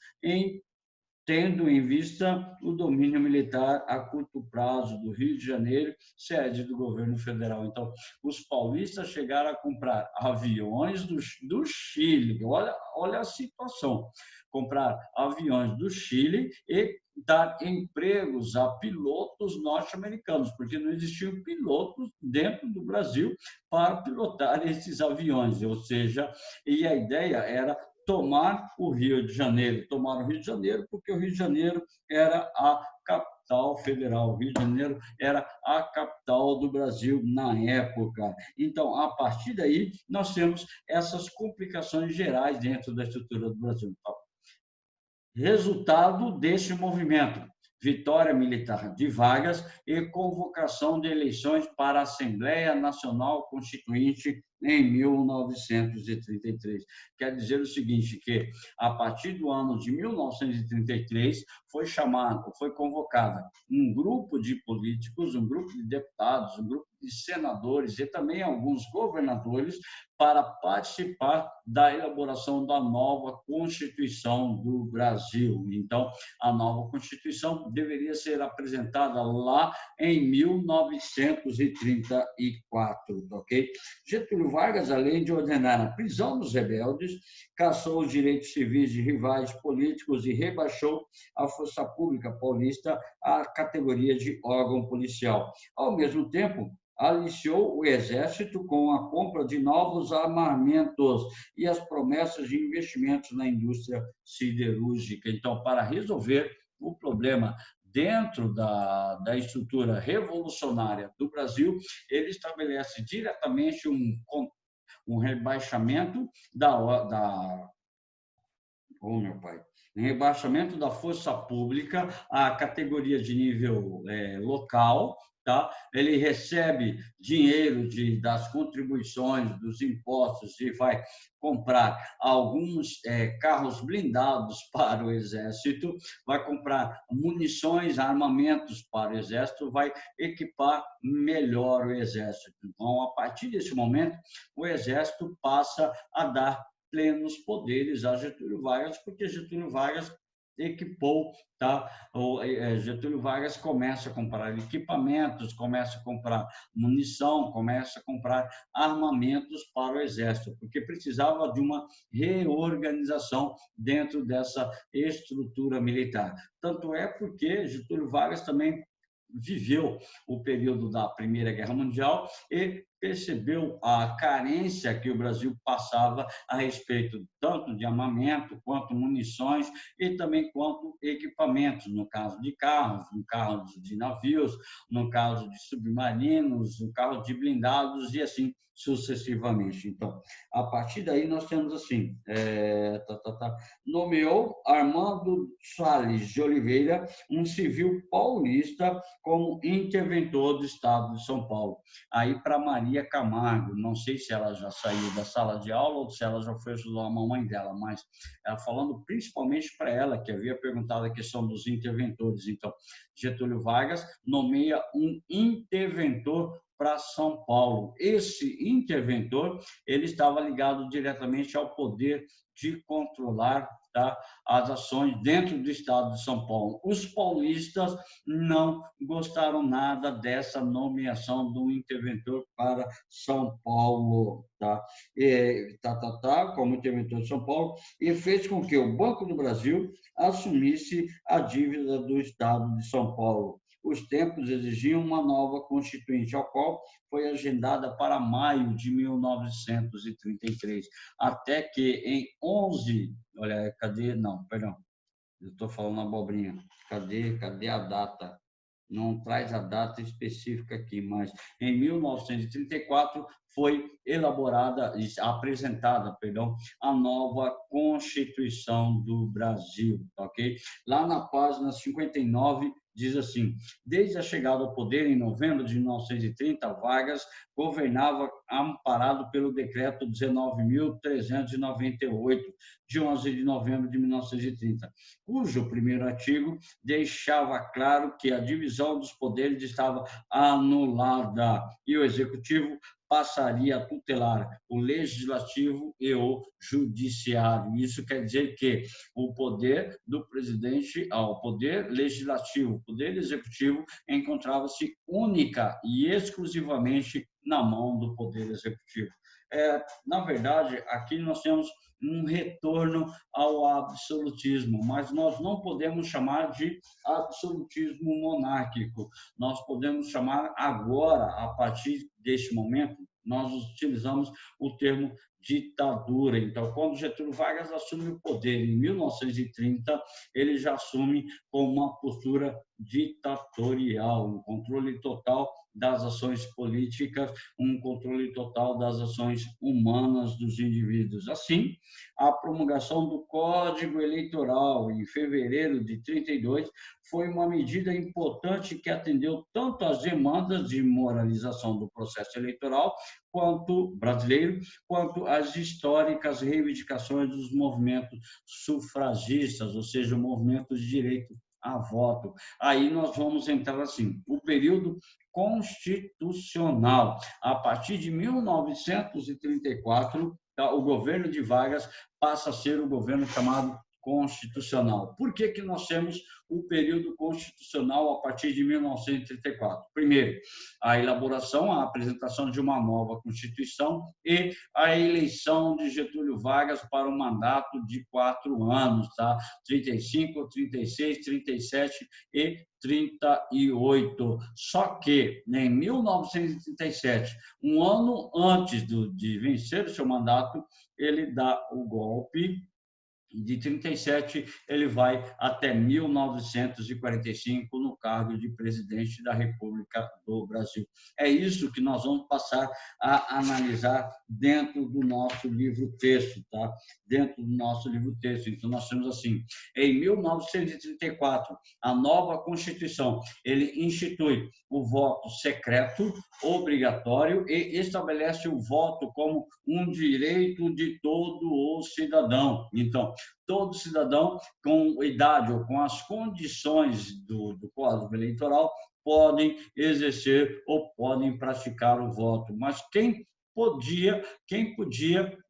tendo em vista o domínio militar a curto prazo do Rio de Janeiro, sede do governo federal. Então, os paulistas chegaram a comprar aviões do Chile, olha a situação, comprar aviões do Chile e dar empregos a pilotos norte-americanos, porque não existiam pilotos dentro do Brasil para pilotar esses aviões, ou seja, e a ideia era tomar o Rio de Janeiro. Tomaram o Rio de Janeiro porque o Rio de Janeiro era a capital federal. O Rio de Janeiro era a capital do Brasil na época. Então, a partir daí, nós temos essas complicações gerais dentro da estrutura do Brasil. Resultado desse movimento: vitória militar de Vargas e convocação de eleições para a Assembleia Nacional Constituinte em 1933. Quer dizer o seguinte, que a partir do ano de 1933 foi convocada um grupo de políticos, um grupo de deputados, um grupo de senadores e também alguns governadores para participar da elaboração da nova Constituição do Brasil. Então, a nova Constituição deveria ser apresentada lá em 1934, ok? Getúlio Vargas, além de ordenar a prisão dos rebeldes, cassou os direitos civis de rivais políticos e rebaixou a Força Pública Paulista à categoria de órgão policial. Ao mesmo tempo, aliciou o Exército com a compra de novos armamentos e as promessas de investimentos na indústria siderúrgica. Então, para resolver o problema dentro da estrutura revolucionária do Brasil, ele estabelece diretamente um rebaixamento meu pai, um rebaixamento da força pública à categoria de nível local, tá? Ele recebe dinheiro das contribuições, dos impostos e vai comprar alguns carros blindados para o Exército, vai comprar munições, armamentos para o Exército, vai equipar melhor o Exército. Então, a partir desse momento, o Exército passa a dar plenos poderes a Getúlio Vargas, porque Getúlio Vargas equipou, tá? Getúlio Vargas começa a comprar equipamentos, começa a comprar munição, começa a comprar armamentos para o Exército, porque precisava de uma reorganização dentro dessa estrutura militar. Tanto é porque Getúlio Vargas também viveu o período da Primeira Guerra Mundial e percebeu a carência que o Brasil passava a respeito tanto de armamento, quanto munições e também quanto equipamentos, no caso de carros, no caso de navios, no caso de submarinos, no caso de blindados e assim sucessivamente. Então, a partir daí nós temos assim, nomeou Armando Salles de Oliveira, um civil paulista, como interventor do Estado de São Paulo. Aí para Maria Camargo, não sei se ela já saiu da sala de aula ou se ela já foi ajudar a mamãe dela, mas ela falando principalmente para ela, que havia perguntado a questão dos interventores. Então, Getúlio Vargas nomeia um interventor para São Paulo. Esse interventor, ele estava ligado diretamente ao poder de controlar, tá, as ações dentro do estado de São Paulo. Os paulistas não gostaram nada dessa nomeação do interventor para São Paulo, tá? Como interventor de São Paulo, e fez com que o Banco do Brasil assumisse a dívida do estado de São Paulo. Os tempos exigiam uma nova constituinte, a qual foi agendada para maio de 1933, até que em 11, olha, cadê? Não, perdão, eu estou falando abobrinha. Cadê a data? Não traz a data específica aqui, mas em 1934 foi elaborada, apresentada, perdão, a nova Constituição do Brasil, ok? Lá na página 59 diz assim: desde a chegada ao poder em novembro de 1930, Vargas governava amparado pelo decreto 19.398 de 11 de novembro de 1930, cujo primeiro artigo deixava claro que a divisão dos poderes estava anulada e o executivo passaria a tutelar o legislativo e o judiciário. Isso quer dizer que o poder do presidente, o poder legislativo, o poder executivo encontrava-se única e exclusivamente na mão do poder executivo. Na verdade, aqui nós temos um retorno ao absolutismo, mas nós não podemos chamar de absolutismo monárquico. Nós podemos chamar agora, a partir deste momento, nós utilizamos o termo ditadura. Então, quando Getúlio Vargas assume o poder em 1930, ele já assume com uma postura ditatorial, um controle total das ações políticas, um controle total das ações humanas dos indivíduos. Assim, a promulgação do Código Eleitoral em fevereiro de 32 foi uma medida importante que atendeu tanto às demandas de moralização do processo eleitoral quanto brasileiro, quanto às históricas reivindicações dos movimentos sufragistas, ou seja, o movimento de direito a voto. Aí nós vamos entrar assim, o período constitucional. A partir de 1934, o governo de Vargas passa a ser o governo chamado constitucional. Por que que nós temos o período constitucional a partir de 1934? Primeiro, a elaboração, a apresentação de uma nova Constituição e a eleição de Getúlio Vargas para um mandato de 4 anos, tá? 35, 36, 37 e 38. Só que, em 1937, um ano antes de vencer o seu mandato, ele dá o golpe. De 37, ele vai até 1945 no cargo de presidente da República do Brasil. É isso que nós vamos passar a analisar dentro do nosso livro-texto, tá? Dentro do nosso livro-texto. Então, nós temos assim, em 1934, a nova Constituição, ele institui o voto secreto, obrigatório, e estabelece o voto como um direito de todo o cidadão. Então, todo cidadão com idade ou com as condições do Código Eleitoral podem exercer ou podem praticar o voto. Mas quem podia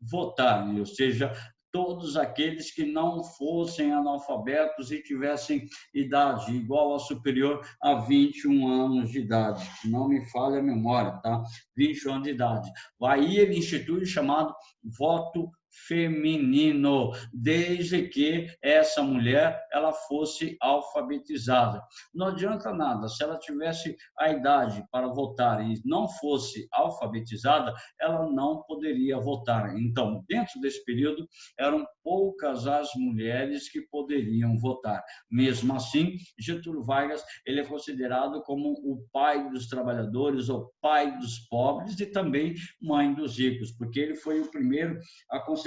votar, ou seja, todos aqueles que não fossem analfabetos e tivessem idade igual ou superior a 21 anos de idade. Não me falha a memória, tá? 21 anos de idade. Aí ele institui o chamado voto feminino, desde que essa mulher ela fosse alfabetizada. Não adianta nada, se ela tivesse a idade para votar e não fosse alfabetizada, ela não poderia votar. Então, dentro desse período, eram poucas as mulheres que poderiam votar. Mesmo assim, Getúlio Vargas ele é considerado como o pai dos trabalhadores, o pai dos pobres e também mãe dos ricos, porque ele foi o primeiro a conceder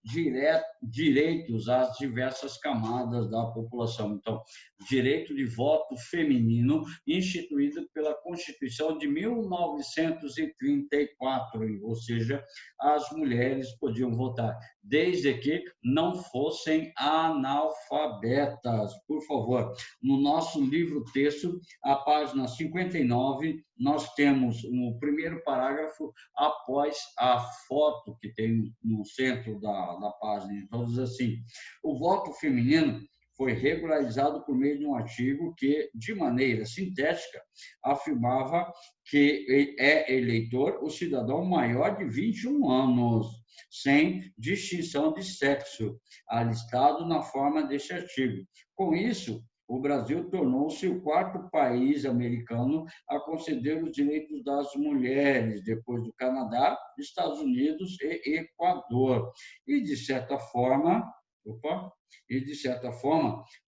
direitos às diversas camadas da população. Então, direito de voto feminino instituído pela Constituição de 1934, ou seja, as mulheres podiam votar, desde que não fossem analfabetas. Por favor, no nosso livro-texto, a página 59, nós temos o primeiro parágrafo após a foto que tem no centro da página. Então, diz assim, o voto feminino foi regularizado por meio de um artigo que, de maneira sintética, afirmava que é eleitor o cidadão maior de 21 anos, sem distinção de sexo, alistado na forma deste artigo. Com isso, o Brasil tornou-se o 4º país americano a conceder os direitos das mulheres, depois do Canadá, Estados Unidos e Equador. E, de certa forma,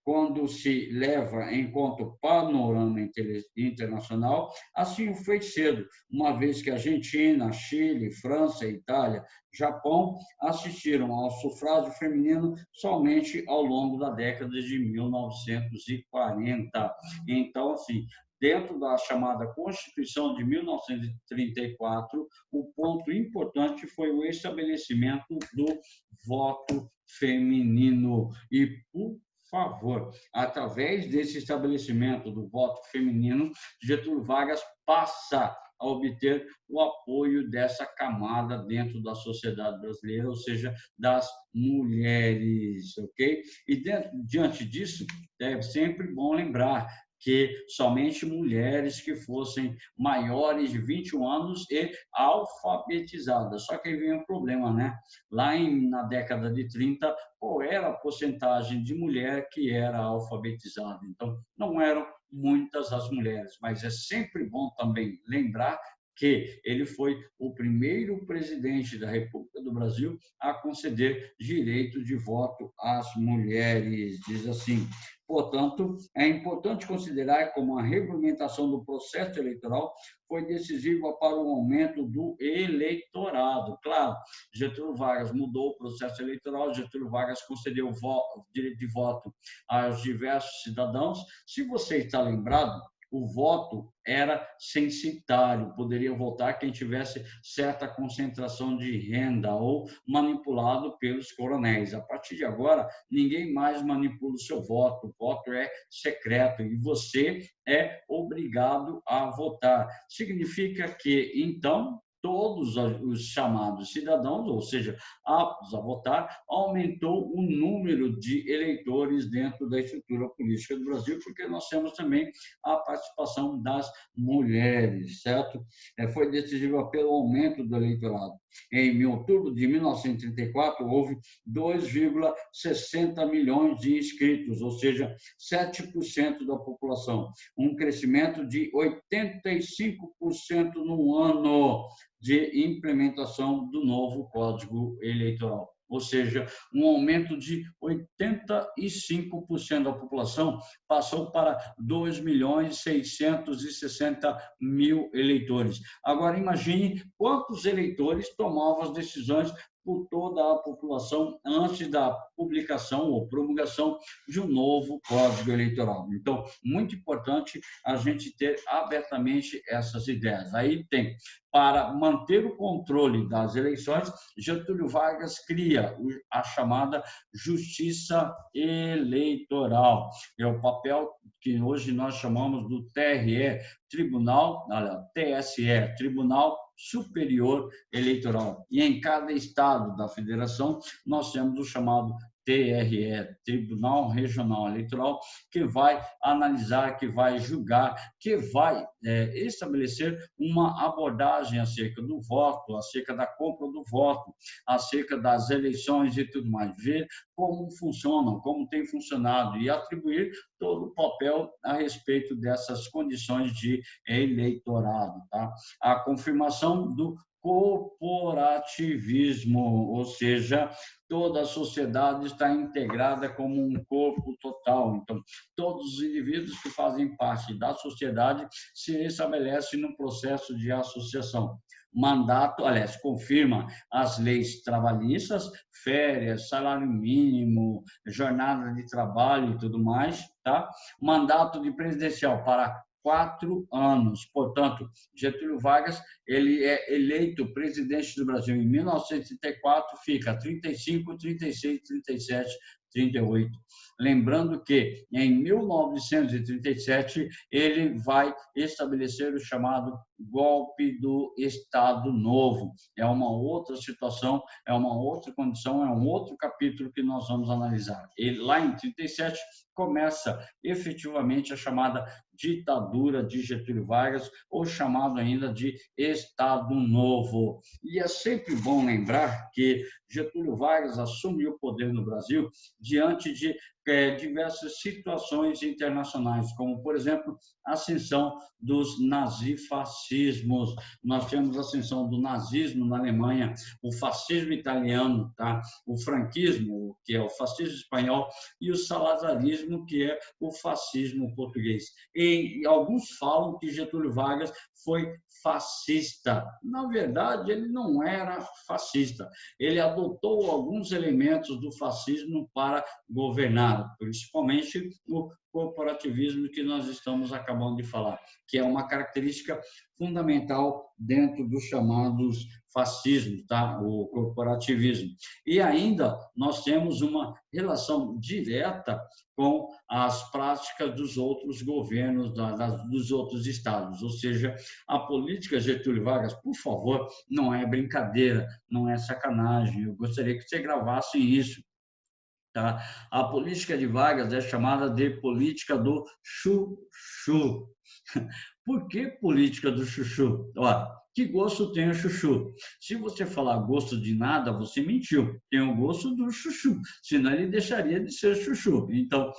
quando se leva em conta o panorama internacional, assim foi cedo, uma vez que Argentina, Chile, França, Itália, Japão assistiram ao sufrágio feminino somente ao longo da década de 1940. Então, assim, dentro da chamada Constituição de 1934, o ponto importante foi o estabelecimento do voto feminino. E, por favor, através desse estabelecimento do voto feminino, Getúlio Vargas passa a obter o apoio dessa camada dentro da sociedade brasileira, ou seja, das mulheres, ok? E diante disso, é sempre bom lembrar que somente mulheres que fossem maiores de 21 anos e alfabetizadas. Só que aí vem um problema, né? Lá na década de 30, qual era a porcentagem de mulher que era alfabetizada? Então, não eram muitas as mulheres, mas é sempre bom também lembrar que ele foi o primeiro presidente da República do Brasil a conceder direito de voto às mulheres, diz assim. Portanto, é importante considerar como a regulamentação do processo eleitoral foi decisiva para o aumento do eleitorado. Claro, Getúlio Vargas mudou o processo eleitoral, Getúlio Vargas concedeu direito de voto aos diversos cidadãos. Se você está lembrado, o voto era censitário, poderia votar quem tivesse certa concentração de renda ou manipulado pelos coronéis. A partir de agora, ninguém mais manipula o seu voto, o voto é secreto e você é obrigado a votar. Significa que, então, todos os chamados cidadãos, ou seja, aptos a votar, aumentou o número de eleitores dentro da estrutura política do Brasil, porque nós temos também a participação das mulheres, certo? Foi decisiva pelo aumento do eleitorado. Em outubro de 1934, houve 2,60 milhões de inscritos, ou seja, 7% da população, um crescimento de 85% no ano de implementação do novo Código Eleitoral. Ou seja, um aumento de 85% da população passou para 2.660.000 eleitores. Agora, imagine quantos eleitores tomavam as decisões por toda a população antes da publicação ou promulgação de um novo Código Eleitoral. Então, muito importante a gente ter abertamente essas ideias. Aí tem, para manter o controle das eleições, Getúlio Vargas cria a chamada Justiça Eleitoral. É o papel que hoje nós chamamos do TRE, TSE, Tribunal Superior Eleitoral. E em cada estado da federação, nós temos o chamado TRE, Tribunal Regional Eleitoral, que vai analisar, que vai julgar, que vai estabelecer uma abordagem acerca do voto, acerca da compra do voto, acerca das eleições e tudo mais, ver como funcionam, como tem funcionado e atribuir todo o papel a respeito dessas condições de eleitorado. Tá? A confirmação do corporativismo, ou seja, toda a sociedade está integrada como um corpo total. Então, todos os indivíduos que fazem parte da sociedade se estabelecem no processo de associação. Mandato, aliás, confirma as leis trabalhistas, férias, salário mínimo, jornada de trabalho e tudo mais, tá? Mandato de presidencial para 4 anos. Portanto, Getúlio Vargas, ele é eleito presidente do Brasil em 1934, fica 35, 36, 37, 38. Lembrando que, em 1937, ele vai estabelecer o chamado golpe do Estado Novo. É uma outra situação, é uma outra condição, é um outro capítulo que nós vamos analisar. E lá em 37 começa efetivamente a chamada ditadura de Getúlio Vargas, ou chamado ainda de Estado Novo. E é sempre bom lembrar que Getúlio Vargas assumiu o poder no Brasil diante de diversas situações internacionais, como, por exemplo, a ascensão dos nazifascismos. Nós temos a ascensão do nazismo na Alemanha, o fascismo italiano, tá? O franquismo, que é o fascismo espanhol, e o salazarismo, que é o fascismo português. E alguns falam que Getúlio Vargas foi fascista. Na verdade, ele não era fascista. Ele adotou alguns elementos do fascismo para governar, principalmente o corporativismo que nós estamos acabando de falar, que é uma característica fundamental dentro dos chamados fascismos, tá? O corporativismo. E ainda nós temos uma relação direta com as práticas dos outros governos, dos outros estados. Ou seja, a política Getúlio Vargas, por favor, não é brincadeira, não é sacanagem. Eu gostaria que você gravasse isso. Tá? A política de Vargas é chamada de política do chuchu. Por que política do chuchu? Olha, que gosto tem o chuchu? Se você falar gosto de nada, você mentiu. Tem o gosto do chuchu, senão ele deixaria de ser chuchu. Então,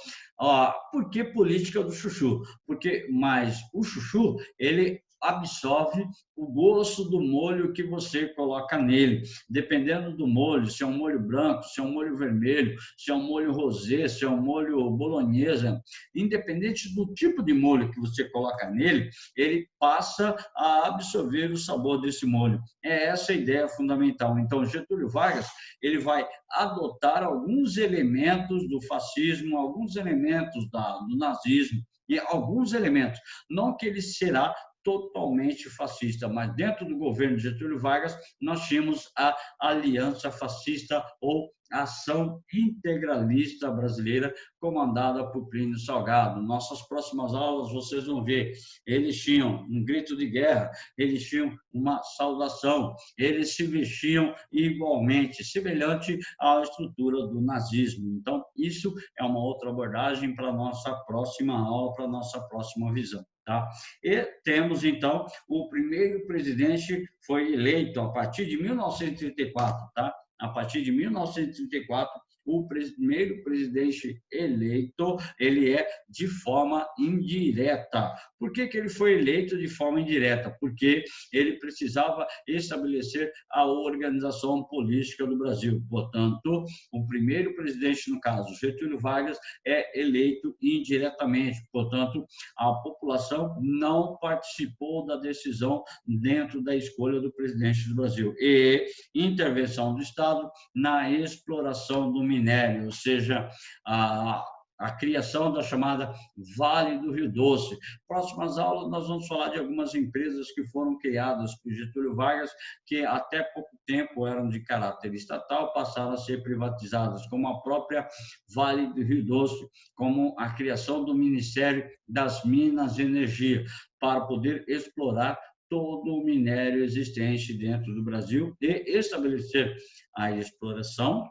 por que política do chuchu? Porque mais o chuchu, ele absorve o gosto do molho que você coloca nele. Dependendo do molho, se é um molho branco, se é um molho vermelho, se é um molho rosé, se é um molho bolonhesa, independente do tipo de molho que você coloca nele, ele passa a absorver o sabor desse molho. É essa a ideia fundamental. Então, Getúlio Vargas, ele vai adotar alguns elementos do fascismo, alguns elementos do nazismo, e alguns elementos, não que ele será totalmente fascista, mas dentro do governo de Getúlio Vargas nós tínhamos a Aliança Fascista ou Ação Integralista Brasileira, comandada por Plínio Salgado. Nossas próximas aulas vocês vão ver, eles tinham um grito de guerra, eles tinham uma saudação, eles se vestiam igualmente, semelhante à estrutura do nazismo. Então, isso é uma outra abordagem para a nossa próxima aula, para a nossa próxima visão. Tá? E temos, então, o primeiro presidente foi eleito a partir de 1934, tá? A partir de 1934, o primeiro presidente eleito, ele é de forma indireta. Por que ele foi eleito de forma indireta? Porque ele precisava estabelecer a organização política do Brasil. Portanto, o primeiro presidente, no caso, Getúlio Vargas, é eleito indiretamente. Portanto, a população não participou da decisão dentro da escolha do presidente do Brasil. E intervenção do Estado na exploração do minério, ou seja, a criação da chamada Vale do Rio Doce. Próximas aulas nós vamos falar de algumas empresas que foram criadas por Getúlio Vargas, que até pouco tempo eram de caráter estatal, passaram a ser privatizadas, como a própria Vale do Rio Doce, como a criação do Ministério das Minas e Energia, para poder explorar todo o minério existente dentro do Brasil e estabelecer a exploração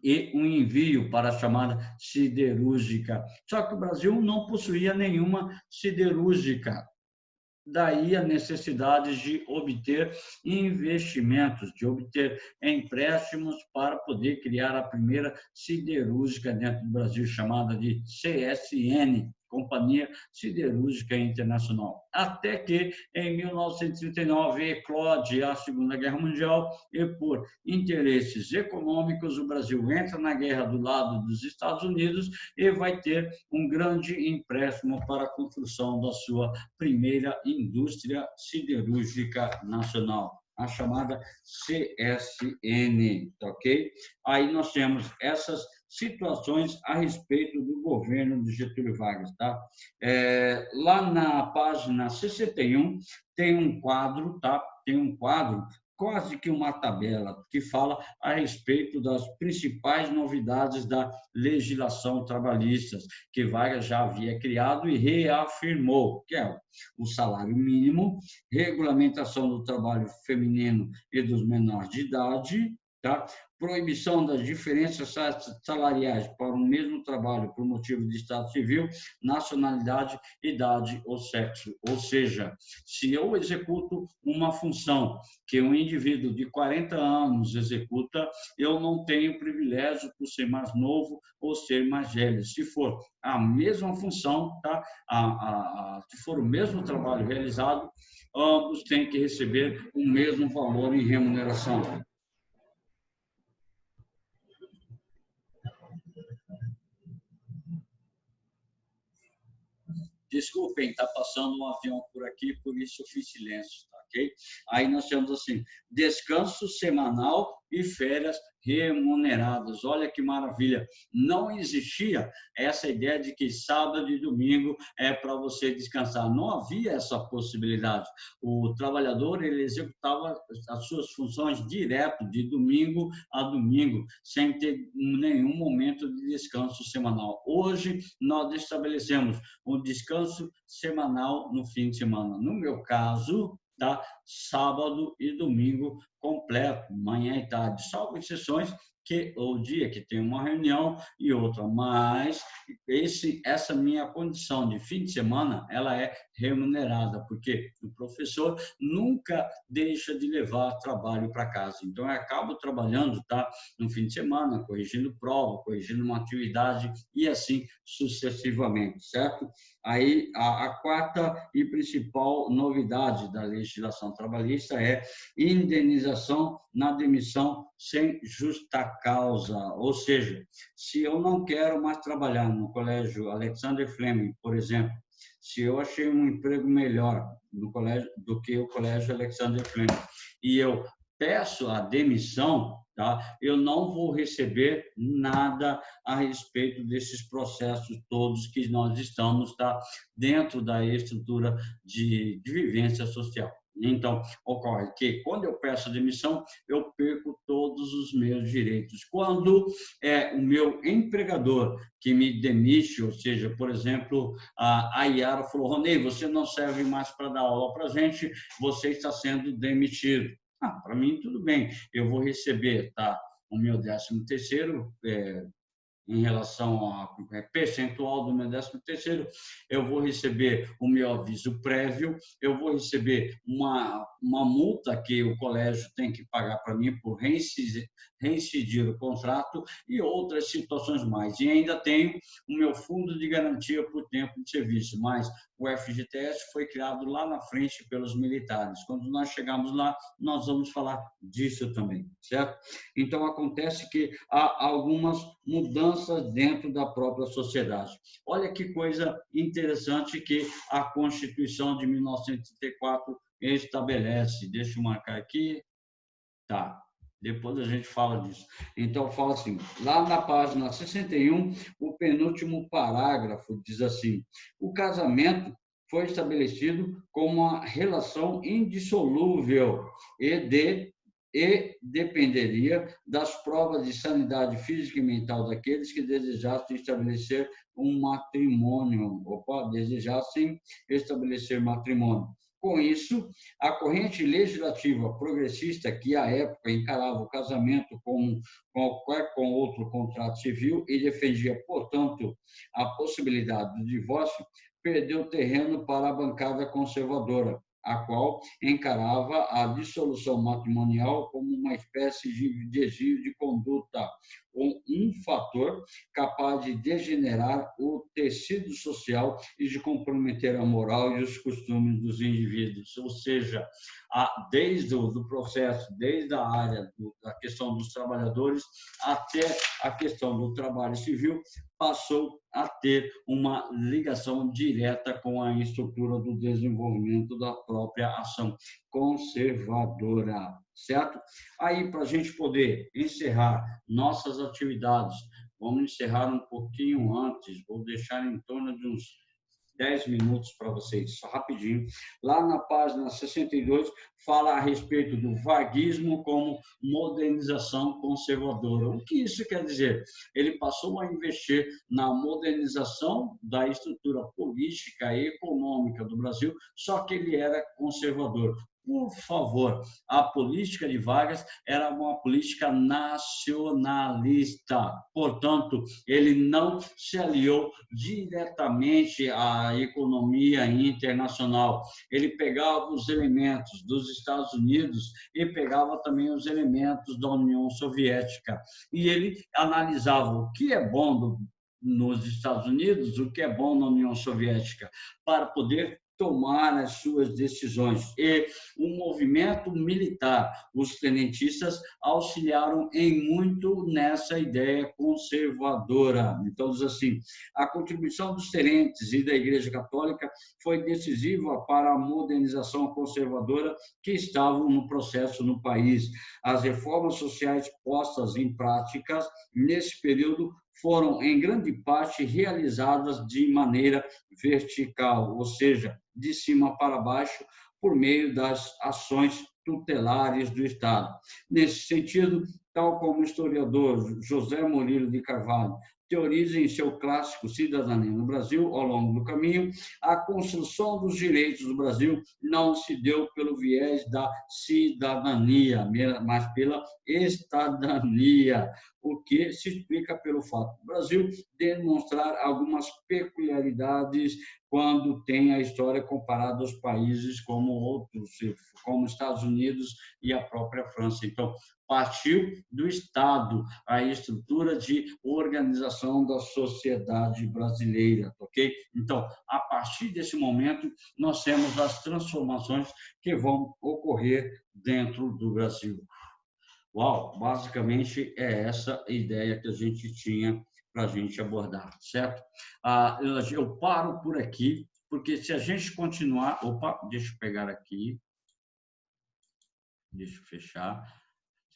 e um envio para a chamada siderúrgica. Só que o Brasil não possuía nenhuma siderúrgica. Daí a necessidade de obter investimentos, de obter empréstimos para poder criar a primeira siderúrgica dentro do Brasil, chamada de CSN, Companhia Siderúrgica Internacional. Até que, em 1939, eclode a Segunda Guerra Mundial e, por interesses econômicos, o Brasil entra na guerra do lado dos Estados Unidos e vai ter um grande empréstimo para a construção da sua primeira indústria siderúrgica nacional, a chamada CSN, ok? Aí nós temos essas situações a respeito do governo de Getúlio Vargas, tá? Lá na página 61 tem um quadro, tá? Tem um quadro, quase que uma tabela, que fala a respeito das principais novidades da legislação trabalhista, que Vargas já havia criado e reafirmou, que é o salário mínimo, regulamentação do trabalho feminino e dos menores de idade, tá? Proibição das diferenças salariais para o mesmo trabalho por motivo de estado civil, nacionalidade, idade ou sexo. Ou seja, se eu executo uma função que um indivíduo de 40 anos executa, eu não tenho privilégio por ser mais novo ou ser mais velho. Se for a mesma função, tá? Se for o mesmo trabalho realizado, ambos têm que receber o mesmo valor em remuneração. Desculpem, está passando um avião por aqui, por isso eu fiz silêncio, tá, ok? Aí nós temos assim, descanso semanal e férias remuneradas. Olha que maravilha! Não existia essa ideia de que sábado e domingo é para você descansar. Não havia essa possibilidade. O trabalhador, ele executava as suas funções direto, de domingo a domingo, sem ter nenhum momento de descanso semanal. Hoje, nós estabelecemos um descanso semanal no fim de semana. No meu caso, tá? Sábado e domingo completo, manhã e tarde, salvo exceções que o dia que tem uma reunião e outra, mas essa minha condição de fim de semana, ela é remunerada, porque o professor nunca deixa de levar trabalho para casa. Então, eu acabo trabalhando, tá? No fim de semana, corrigindo prova, corrigindo uma atividade e assim sucessivamente, certo? Aí, a quarta e principal novidade da legislação trabalhista é indenização na demissão sem justa causa. Ou seja, se eu não quero mais trabalhar no colégio Alexander Fleming, por exemplo, se eu achei um emprego melhor no colégio do que o colégio Alexander Fleming e eu peço a demissão, tá? Eu não vou receber nada a respeito desses processos todos que nós estamos, tá? Dentro da estrutura de vivência social. Então, ocorre que, quando eu peço demissão, eu perco todos os meus direitos. Quando é o meu empregador que me demite, ou seja, por exemplo, a Iara falou: Ronei, você não serve mais para dar aula para a gente, você está sendo demitido. Para mim, tudo bem, eu vou receber, tá, o meu 13º, em relação ao percentual do meu 13º, eu vou receber o meu aviso prévio, eu vou receber uma multa que o colégio tem que pagar para mim por reincidir o contrato e outras situações mais. E ainda tenho o meu fundo de garantia por tempo de serviço, mas o FGTS foi criado lá na frente pelos militares. Quando nós chegamos lá, nós vamos falar disso também, certo? Então, acontece que há algumas mudanças dentro da própria sociedade. Olha que coisa interessante que a Constituição de 1934 estabelece. Deixa eu marcar aqui. Tá. Depois a gente fala disso. Então, fala assim, lá na página 61, o penúltimo parágrafo diz assim: o casamento foi estabelecido como uma relação indissolúvel e dependeria das provas de sanidade física e mental daqueles que desejassem estabelecer um matrimônio, desejassem estabelecer matrimônio. Com isso, a corrente legislativa progressista, que à época encarava o casamento como qualquer com outro contrato civil e defendia, portanto, a possibilidade do divórcio, perdeu terreno para a bancada conservadora, a qual encarava a dissolução matrimonial como uma espécie de desvio de conduta, ou um fator capaz de degenerar o tecido social e de comprometer a moral e os costumes dos indivíduos. Ou seja, desde o processo, desde a área da questão dos trabalhadores até a questão do trabalho civil, passou a ter uma ligação direta com a estrutura do desenvolvimento da própria ação conservadora, certo? Aí, para a gente poder encerrar nossas atividades, vamos encerrar um pouquinho antes, vou deixar em torno de uns 10 minutos para vocês, só rapidinho. Lá na página 62, fala a respeito do vaguismo como modernização conservadora. O que isso quer dizer? Ele passou a investir na modernização da estrutura política e econômica do Brasil, só que ele era conservador. Por favor, a política de Vargas era uma política nacionalista. Portanto, ele não se aliou diretamente à economia internacional. Ele pegava os elementos dos Estados Unidos e pegava também os elementos da União Soviética. E ele analisava o que é bom nos Estados Unidos, o que é bom na União Soviética, para poder tomar as suas decisões. E o movimento militar, os tenentistas, auxiliaram em muito nessa ideia conservadora. Então, diz assim, a contribuição dos tenentes e da Igreja Católica foi decisiva para a modernização conservadora que estavam no processo no país. As reformas sociais postas em práticas nesse período foram, em grande parte, realizadas de maneira vertical, ou seja, de cima para baixo, por meio das ações tutelares do Estado. Nesse sentido, tal como o historiador José Murilo de Carvalho teoriza em seu clássico Cidadania no Brasil, ao longo do caminho, a construção dos direitos do Brasil não se deu pelo viés da cidadania, mas pela estadania, o que se explica pelo fato do Brasil demonstrar algumas peculiaridades quando tem a história comparada aos países como outros, como Estados Unidos e a própria França. Então, partiu do Estado a estrutura de organização da sociedade brasileira, ok? Então, a partir desse momento, nós temos as transformações que vão ocorrer dentro do Brasil. Uau, basicamente é essa ideia que a gente tinha para a gente abordar, certo? Eu paro por aqui, porque se a gente continuar... Opa, deixa eu pegar aqui. Deixa eu fechar.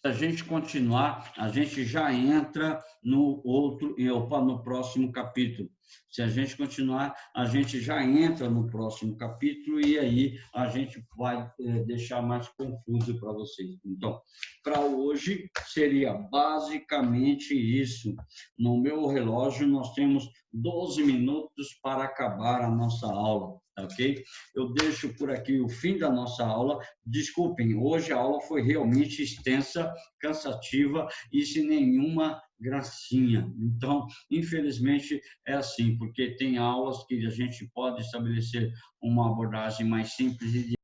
a gente continuar, a gente já entra no próximo capítulo. Se a gente continuar, a gente já entra no próximo capítulo e aí a gente vai deixar mais confuso para vocês. Então, para hoje seria basicamente isso. No meu relógio nós temos 12 minutos para acabar a nossa aula, ok? Eu deixo por aqui o fim da nossa aula. Desculpem, hoje a aula foi realmente extensa, cansativa e sem nenhuma gracinha. Então, infelizmente, é assim, porque tem aulas que a gente pode estabelecer uma abordagem mais simples e